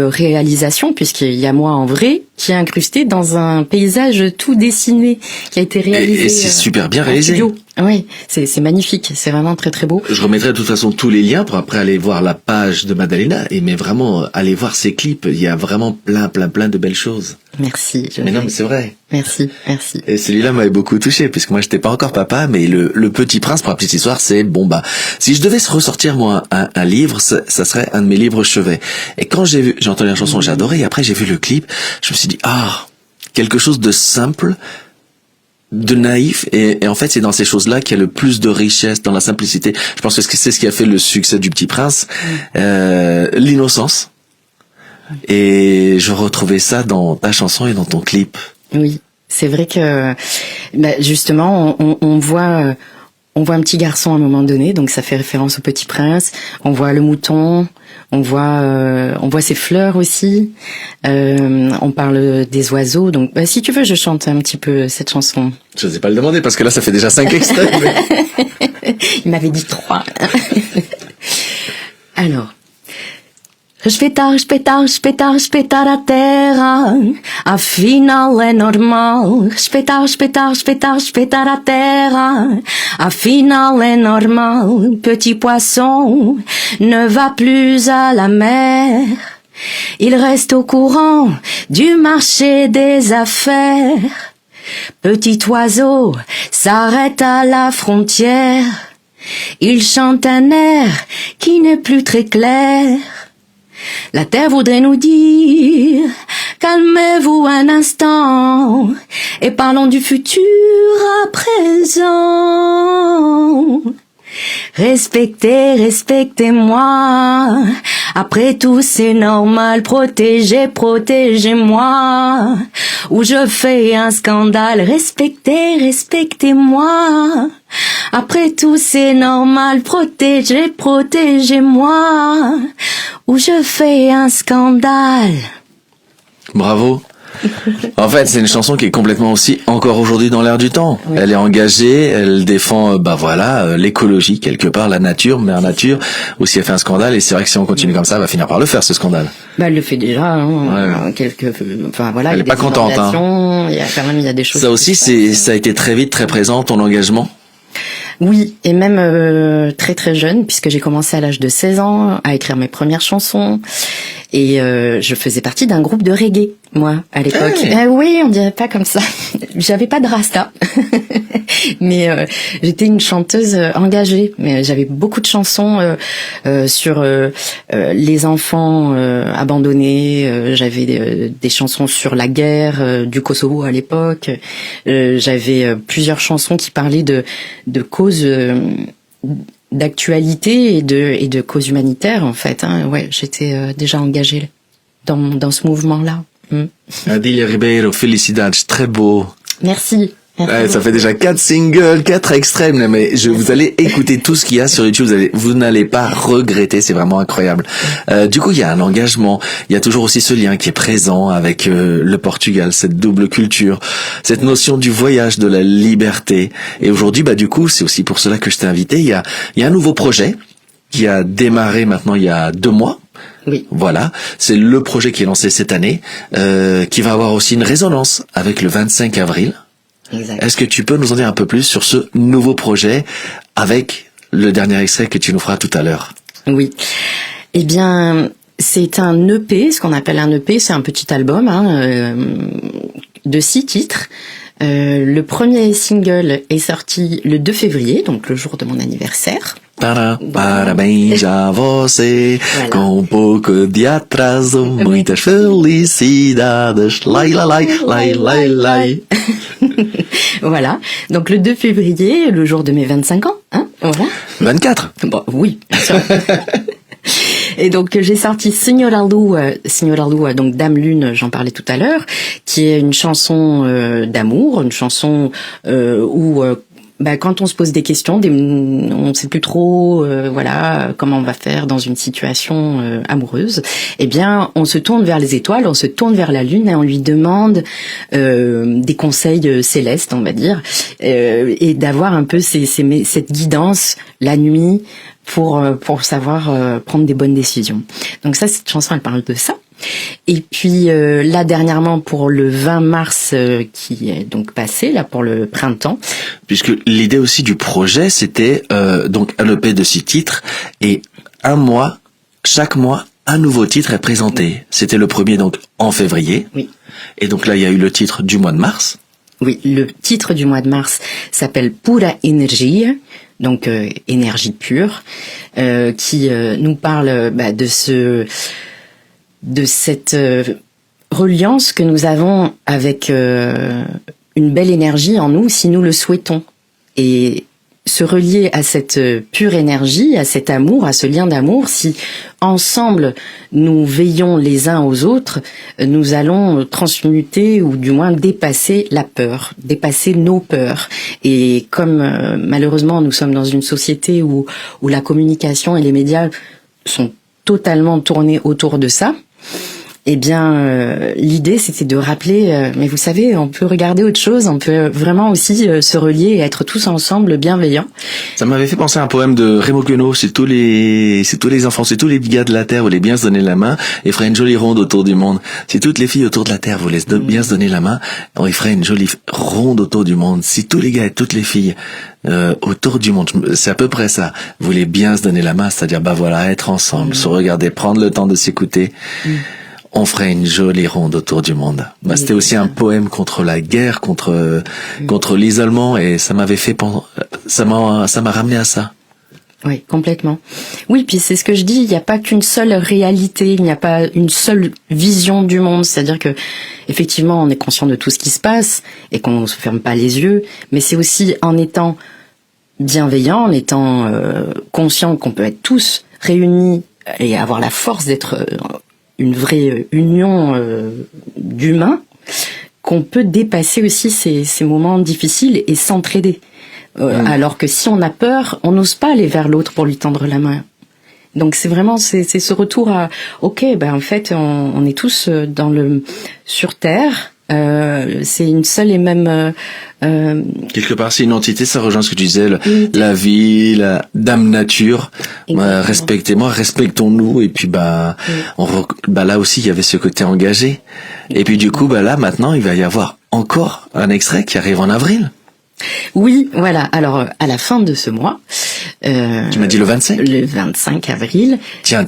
[SPEAKER 2] réalisation, puisqu'il y a moi en vrai qui est incrusté dans un paysage tout dessiné qui a été réalisé.
[SPEAKER 1] Et c'est super bien réalisé.
[SPEAKER 2] Studio. Oui, c'est magnifique, c'est vraiment très très beau.
[SPEAKER 1] Je remettrai de toute façon tous les liens pour après aller voir la page de Madalena, mais vraiment aller voir ses clips, il y a vraiment plein de belles choses.
[SPEAKER 2] Merci.
[SPEAKER 1] Mais non, mais c'est vrai.
[SPEAKER 2] Merci.
[SPEAKER 1] Et celui-là m'avait beaucoup touché, puisque moi j'étais pas encore papa, mais le Petit Prince, pour la petite histoire, c'est si je devais ressortir moi un livre, ça serait un de mes livres chevets. Et quand j'ai entendu la chanson, j'ai adoré, et après j'ai vu le clip, je me suis dit, quelque chose de simple, de naïf, et en fait c'est dans ces choses-là qu'il y a le plus de richesse, dans la simplicité. Je pense que c'est ce qui a fait le succès du Petit Prince, l'innocence. Et je retrouvais ça dans ta chanson et dans ton clip.
[SPEAKER 2] Oui, c'est vrai que justement on voit un petit garçon à un moment donné, donc ça fait référence au Petit Prince. On voit le mouton, on voit ses fleurs aussi. On parle des oiseaux. Donc, si tu veux, je chante un petit peu cette chanson.
[SPEAKER 1] Je n'osais pas le demander parce que là, ça fait déjà 5 extraits. Mais...
[SPEAKER 2] Il m'avait dit 3. Alors. Respetar a terra, afinal é normal. Respetar a terra, afinal é normal. Petit poisson ne va plus à la mer. Il reste au courant du marché des affaires. Petit oiseau s'arrête à la frontière. Il chante un air qui n'est plus très clair. La terre voudrait nous dire, calmez-vous un instant, et parlons du futur à présent. Respectez-moi, après tout c'est normal, protégez-moi, ou je fais un scandale. Respectez-moi, après tout c'est normal, protégez-moi, ou je fais un scandale.
[SPEAKER 1] Bravo. En fait, c'est une chanson qui est complètement aussi encore aujourd'hui dans l'air du temps. Oui. Elle est engagée, elle défend l'écologie quelque part, la nature, mère nature. Aussi, elle fait un scandale et c'est vrai que si on continue comme ça, elle va finir par le faire ce scandale.
[SPEAKER 2] Elle le fait déjà.
[SPEAKER 1] Ouais. Elle est pas contente.
[SPEAKER 2] Il y a des choses.
[SPEAKER 1] Ça aussi, ça a été très vite très présent ton engagement.
[SPEAKER 2] Oui, et même très très jeune, puisque j'ai commencé à l'âge de 16 ans à écrire mes premières chansons. Et je faisais partie d'un groupe de reggae, moi, à l'époque.
[SPEAKER 1] Hey.
[SPEAKER 2] Oui, on dirait pas comme ça. J'avais pas de rasta, mais j'étais une chanteuse engagée. Mais j'avais beaucoup de chansons sur les enfants abandonnés. J'avais des chansons sur la guerre du Kosovo à l'époque. J'avais plusieurs chansons qui parlaient de causes d'actualité et de causes humanitaires en fait. Ouais, j'étais déjà engagée dans ce mouvement-là.
[SPEAKER 1] Adília Ribeiro, felicidades, très beau.
[SPEAKER 2] Merci.
[SPEAKER 1] Ouais, ça fait déjà 4 singles, 4 extraits, mais vous allez écouter tout ce qu'il y a sur YouTube, vous n'allez pas regretter, c'est vraiment incroyable. Du coup, il y a un engagement, il y a toujours aussi ce lien qui est présent avec le Portugal, cette double culture, cette notion du voyage, de la liberté. Et aujourd'hui, du coup, c'est aussi pour cela que je t'ai invité. Il y a un nouveau projet qui a démarré maintenant il y a 2 mois.
[SPEAKER 2] Oui.
[SPEAKER 1] Voilà, c'est le projet qui est lancé cette année, qui va avoir aussi une résonance avec le 25 avril.
[SPEAKER 2] Exact.
[SPEAKER 1] Est-ce que tu peux nous en dire un peu plus sur ce nouveau projet avec le dernier extrait que tu nous feras tout à l'heure?
[SPEAKER 2] Oui. Eh bien, c'est un EP, ce qu'on appelle un EP, c'est un petit album de 6 titres. Le premier single est sorti le 2 février, donc le jour de mon anniversaire.
[SPEAKER 1] Parabéns a você, com pouco de atraso, muitas felicidades, lai lai lai lai lai lai.
[SPEAKER 2] Voilà, donc le 2 février, le jour de mes 25 ans, voilà.
[SPEAKER 1] 24.
[SPEAKER 2] Bon, oui, bien sûr. Et donc j'ai sorti Senhora Lua, donc Dame Lune, j'en parlais tout à l'heure, qui est une chanson d'amour, une chanson où quand on se pose des questions, on ne sait plus trop, comment on va faire dans une situation amoureuse. Eh bien, on se tourne vers les étoiles, on se tourne vers la lune et on lui demande des conseils célestes, on va dire, et d'avoir un peu cette guidance la nuit pour savoir prendre des bonnes décisions. Donc ça, cette chanson, elle parle de ça. Et puis là dernièrement pour le 20 mars qui est donc passé là pour le printemps.
[SPEAKER 1] Puisque l'idée aussi du projet c'était donc un EP de 6 titres et chaque mois un nouveau titre est présenté. C'était le premier donc en février.
[SPEAKER 2] Oui.
[SPEAKER 1] Et donc là il y a eu le titre du mois de mars.
[SPEAKER 2] Oui, le titre du mois de mars s'appelle Pura Energia, donc énergie pure, qui nous parle de cette reliance que nous avons avec une belle énergie en nous si nous le souhaitons. Et se relier à cette pure énergie, à cet amour, à ce lien d'amour, si ensemble nous veillons les uns aux autres, nous allons transmuter ou du moins dépasser la peur, dépasser nos peurs. Et comme malheureusement nous sommes dans une société où la communication et les médias sont totalement tournés autour de ça, eh bien, l'idée, c'était de rappeler, mais vous savez, on peut regarder autre chose, on peut vraiment aussi se relier et être tous ensemble bienveillants.
[SPEAKER 1] Ça m'avait fait penser à un poème de Remo Queneau, c'est tous les enfants, c'est tous les gars de la terre voulaient bien se donner la main et feraient une jolie ronde autour du monde. Si toutes les filles autour de la terre voulaient bien se donner la main, on y ferait une jolie ronde autour du monde. Si tous les gars et toutes les filles autour du monde, c'est à peu près ça, voulaient bien se donner la main, c'est-à-dire voilà, être ensemble, se regarder, prendre le temps de s'écouter. On ferait une jolie ronde autour du monde. C'était aussi un poème contre la guerre, contre l'isolement, et ça m'avait fait ça m'a ramené à ça.
[SPEAKER 2] Oui, complètement. Oui, puis c'est ce que je dis, il n'y a pas qu'une seule réalité, il n'y a pas une seule vision du monde, c'est-à-dire que effectivement, on est conscient de tout ce qui se passe et qu'on ne se ferme pas les yeux, mais c'est aussi en étant bienveillant, en étant conscient qu'on peut être tous réunis et avoir la force d'être une vraie union d'humains, qu'on peut dépasser aussi ces moments difficiles et s'entraider. Alors que si on a peur, on n'ose pas aller vers l'autre pour lui tendre la main. Donc c'est vraiment c'est ce retour à ok, en fait on est tous sur Terre. C'est une seule et même
[SPEAKER 1] quelque part c'est une entité, ça rejoint ce que tu disais, la vie, la dame nature. Respectons-nous, et puis là aussi il y avait ce côté engagé. Et puis du coup là maintenant il va y avoir encore un extrait qui arrive en avril.
[SPEAKER 2] Oui, voilà. Alors à la fin de ce mois,
[SPEAKER 1] tu m'as dit le 25.
[SPEAKER 2] Le 25 avril.
[SPEAKER 1] Tiens.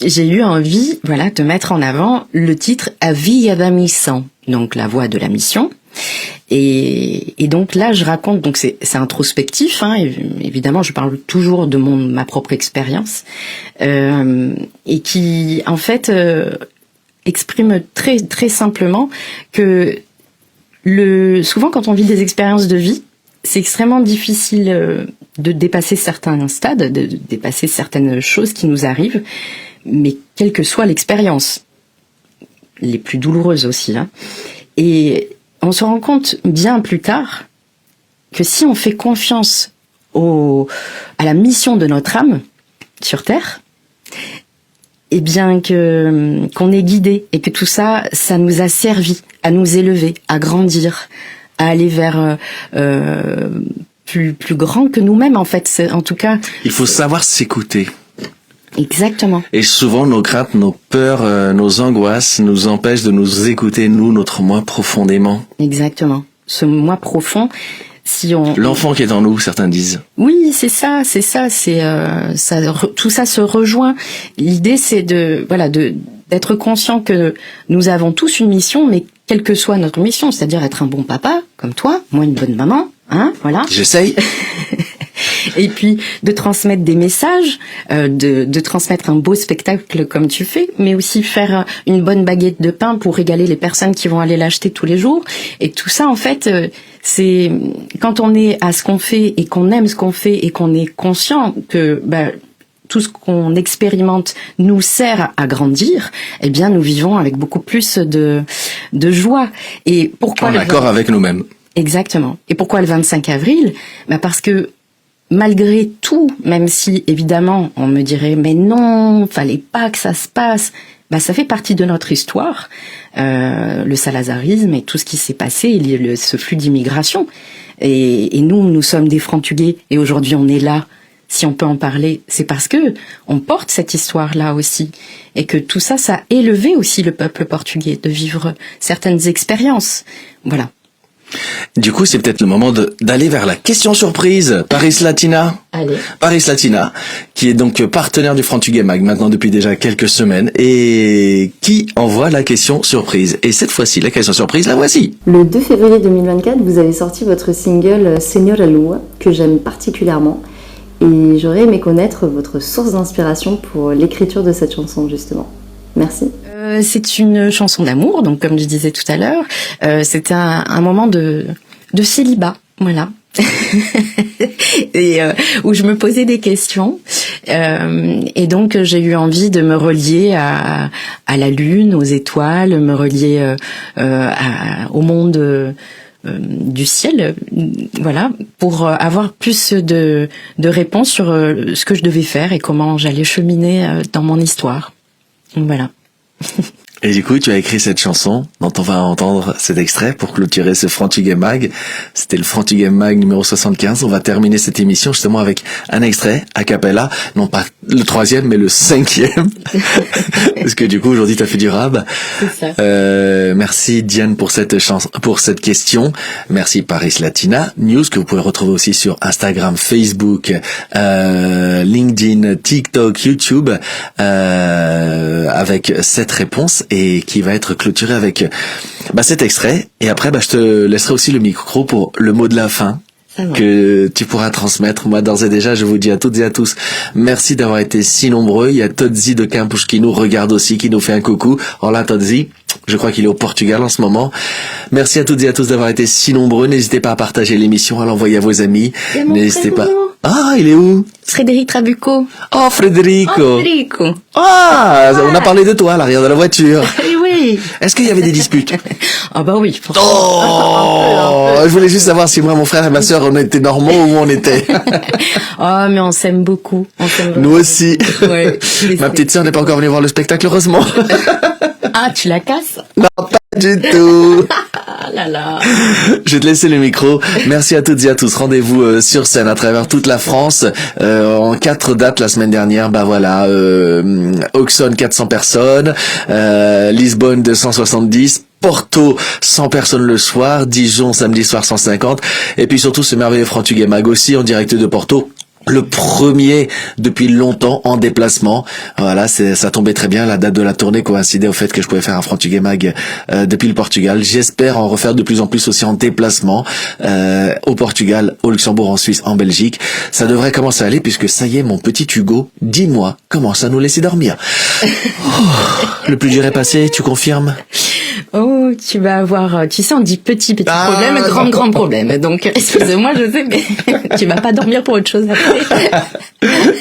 [SPEAKER 2] J'ai eu envie, de mettre en avant le titre A Via da Missão, donc la voie de la mission. Et donc là, je raconte, donc c'est introspectif, évidemment, je parle toujours de ma propre expérience, et qui en fait exprime très très simplement que souvent quand on vit des expériences de vie, c'est extrêmement difficile de dépasser certains stades, de dépasser certaines choses qui nous arrivent, mais quelle que soit l'expérience, les plus douloureuses aussi. Et on se rend compte bien plus tard que si on fait confiance à la mission de notre âme sur Terre, eh bien qu'on est guidé et que tout ça nous a servi à nous élever, à grandir, à aller vers plus grand que nous-mêmes en fait. En tout cas,
[SPEAKER 1] il faut savoir s'écouter.
[SPEAKER 2] Exactement.
[SPEAKER 1] Et souvent nos craintes, nos peurs, nos angoisses nous empêchent de nous écouter, notre moi profondément.
[SPEAKER 2] Exactement. Ce moi profond.
[SPEAKER 1] L'enfant qui est en nous, certains disent.
[SPEAKER 2] Oui, c'est ça, tout ça se rejoint. L'idée, c'est d'être conscient que nous avons tous une mission, mais quelle que soit notre mission, c'est-à-dire être un bon papa, comme toi, moi une bonne maman, voilà.
[SPEAKER 1] J'essaye.
[SPEAKER 2] Et puis de transmettre des messages, de transmettre un beau spectacle comme tu fais, mais aussi faire une bonne baguette de pain pour régaler les personnes qui vont aller l'acheter tous les jours. Et tout ça, en fait, c'est quand on est à ce qu'on fait et qu'on aime ce qu'on fait et qu'on est conscient que tout ce qu'on expérimente nous sert à grandir, eh bien nous vivons avec beaucoup plus de joie. Et pourquoi
[SPEAKER 1] en accord avec nous-mêmes.
[SPEAKER 2] Exactement. Et pourquoi le 25 avril ? Parce que malgré tout, même si évidemment on me dirait mais non, fallait pas que ça se passe, ça fait partie de notre histoire, le salazarisme et tout ce qui s'est passé, ce flux d'immigration. Et nous sommes des Frantuguais et aujourd'hui on est là si on peut en parler, c'est parce que on porte cette histoire-là aussi. Et que tout ça, ça a élevé aussi le peuple portugais de vivre certaines expériences. Voilà.
[SPEAKER 1] Du coup, c'est peut-être le moment d'aller vers la question surprise. Paris Latina.
[SPEAKER 2] Allez.
[SPEAKER 1] Paris Latina, qui est donc partenaire du Frantuguais Mag maintenant depuis déjà quelques semaines et qui envoie la question surprise. Et cette fois-ci, la question surprise, la voici.
[SPEAKER 3] Le 2 février 2024, vous avez sorti votre single Señora Lua, que j'aime particulièrement. Et j'aurais aimé connaître votre source d'inspiration pour l'écriture de cette chanson, justement. Merci.
[SPEAKER 2] C'est une chanson d'amour, donc comme je disais tout à l'heure, c'est un moment de célibat, voilà. Et où je me posais des questions, et donc j'ai eu envie de me relier à la lune, aux étoiles, me relier au monde du ciel, voilà, pour avoir plus de réponses sur ce que je devais faire et comment j'allais cheminer dans mon histoire. Voilà.
[SPEAKER 1] Et du coup, tu as écrit cette chanson dont on va entendre cet extrait pour clôturer ce Frantuguais Mag. C'était le Frantuguais Mag numéro 75. On va terminer cette émission justement avec un extrait a cappella, non pas le 3e, mais le 5e. Parce que du coup, aujourd'hui, tu as fait du rap.
[SPEAKER 2] C'est ça.
[SPEAKER 1] Merci Diane pour cette chanson, pour cette question. Merci Paris Latina News, que vous pouvez retrouver aussi sur Instagram, Facebook, LinkedIn, TikTok, YouTube, avec cette réponse. Et qui va être clôturé avec cet extrait. Et après, je te laisserai aussi le micro pour le mot de la fin que tu pourras transmettre. Moi, d'ores et déjà, je vous dis à toutes et à tous, merci d'avoir été si nombreux. Il y a Todzi de Campos qui nous regarde aussi, qui nous fait un coucou. Hola Todzi, je crois qu'il est au Portugal en ce moment. Merci à toutes et à tous d'avoir été si nombreux. N'hésitez pas à partager l'émission, à l'envoyer à vos amis. N'hésitez pas. Ah, il est où?
[SPEAKER 2] Frédéric Trabucco.
[SPEAKER 1] Oh, Frédérico.
[SPEAKER 2] Oh, Frédérico.
[SPEAKER 1] Ah, on a parlé de toi à l'arrière de la voiture.
[SPEAKER 2] Oui.
[SPEAKER 1] Est-ce qu'il y avait des disputes?
[SPEAKER 2] Ah bah oui.
[SPEAKER 1] Oh, je voulais juste savoir si moi, mon frère et ma sœur, on était normaux ou on était.
[SPEAKER 2] Oh, mais on s'aime beaucoup.
[SPEAKER 1] Nous aussi.
[SPEAKER 2] Ouais,
[SPEAKER 1] ma petite sœur n'est pas encore venue voir le spectacle, heureusement.
[SPEAKER 2] Ah, tu la casses?
[SPEAKER 1] Non, pas du tout.
[SPEAKER 2] Ah là là.
[SPEAKER 1] Je vais te laisser le micro. Merci à toutes et à tous. Rendez-vous sur scène à travers toute la France en 4 dates la semaine dernière. Auxonne 400 personnes, Lisbonne 270. Porto, 100 personnes le soir, Dijon samedi soir 150, et puis surtout ce merveilleux Frantuguais Mag aussi en direct de Porto. Le premier depuis longtemps en déplacement. Voilà, ça tombait très bien. La date de la tournée coïncidait au fait que je pouvais faire un Frantuguais Mag depuis le Portugal. J'espère en refaire de plus en plus aussi en déplacement au Portugal, au Luxembourg, en Suisse, en Belgique. Ça devrait commencer à aller puisque ça y est, mon petit Hugo, 10 mois, commence à nous laisser dormir. Le plus dur est passé, tu confirmes?
[SPEAKER 2] Oh, tu vas avoir, tu sais, on dit petit problème, grand problème. Donc, excusez-moi, je sais, mais tu vas pas dormir pour autre chose après.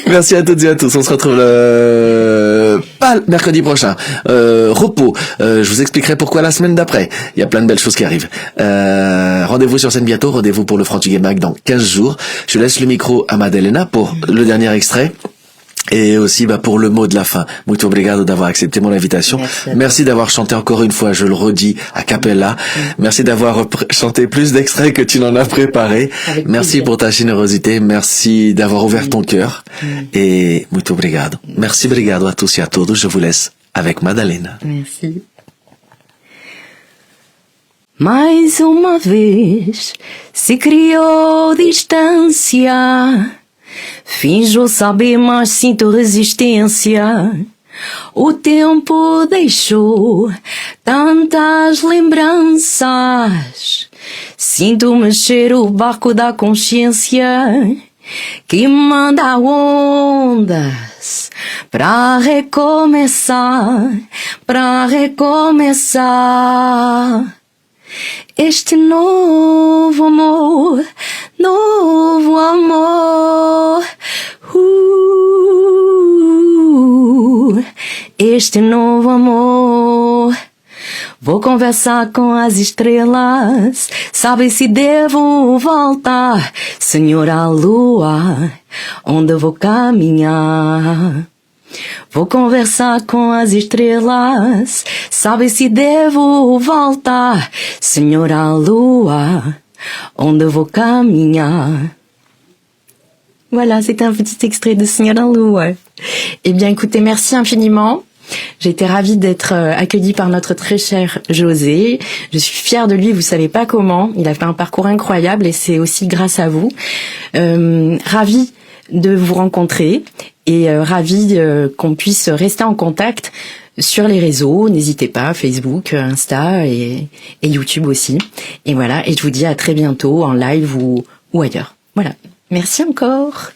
[SPEAKER 1] Merci à toutes et à tous. On se retrouve pas mercredi prochain. Repos. Je vous expliquerai pourquoi la semaine d'après. Il y a plein de belles choses qui arrivent. Rendez-vous sur scène bientôt. Rendez-vous pour le Frantuguais Mag dans 15 jours. Je laisse le micro à Madalena pour le dernier extrait. Et aussi pour le mot de la fin. Muito obrigado d'avoir accepté mon invitation. Merci d'avoir chanté encore une fois, je le redis, a cappella. Merci d'avoir chanté plus d'extraits que tu n'en as préparé. Merci pour ta générosité. Merci d'avoir ouvert ton cœur. Et muito obrigado. Merci, obrigado a tous et a todos. Je vous laisse avec Madalena.
[SPEAKER 2] Merci. Mais uma vez se criou distância. Finjo saber, mas sinto resistência. O tempo deixou tantas lembranças. Sinto mexer o barco da consciência que manda ondas pra recomeçar, pra recomeçar. Este novo amor, novo amor. Este novo amor. Vou conversar com as estrelas, sabe se devo voltar, Senhora Lua, onde vou caminhar. Vou conversar com as estrelas, sabe se devo voltar, Senhora Lua, onde vou caminhar. Voilà, c'était un petit extrait de Signora Lua. Eh bien, écoutez, merci infiniment. J'ai été ravie d'être accueillie par notre très cher José. Je suis fière de lui, vous savez pas comment. Il a fait un parcours incroyable et c'est aussi grâce à vous. Ravie de vous rencontrer et ravie qu'on puisse rester en contact sur les réseaux. N'hésitez pas, Facebook, Insta et YouTube aussi. Et voilà, et je vous dis à très bientôt en live ou ailleurs. Voilà. Merci encore.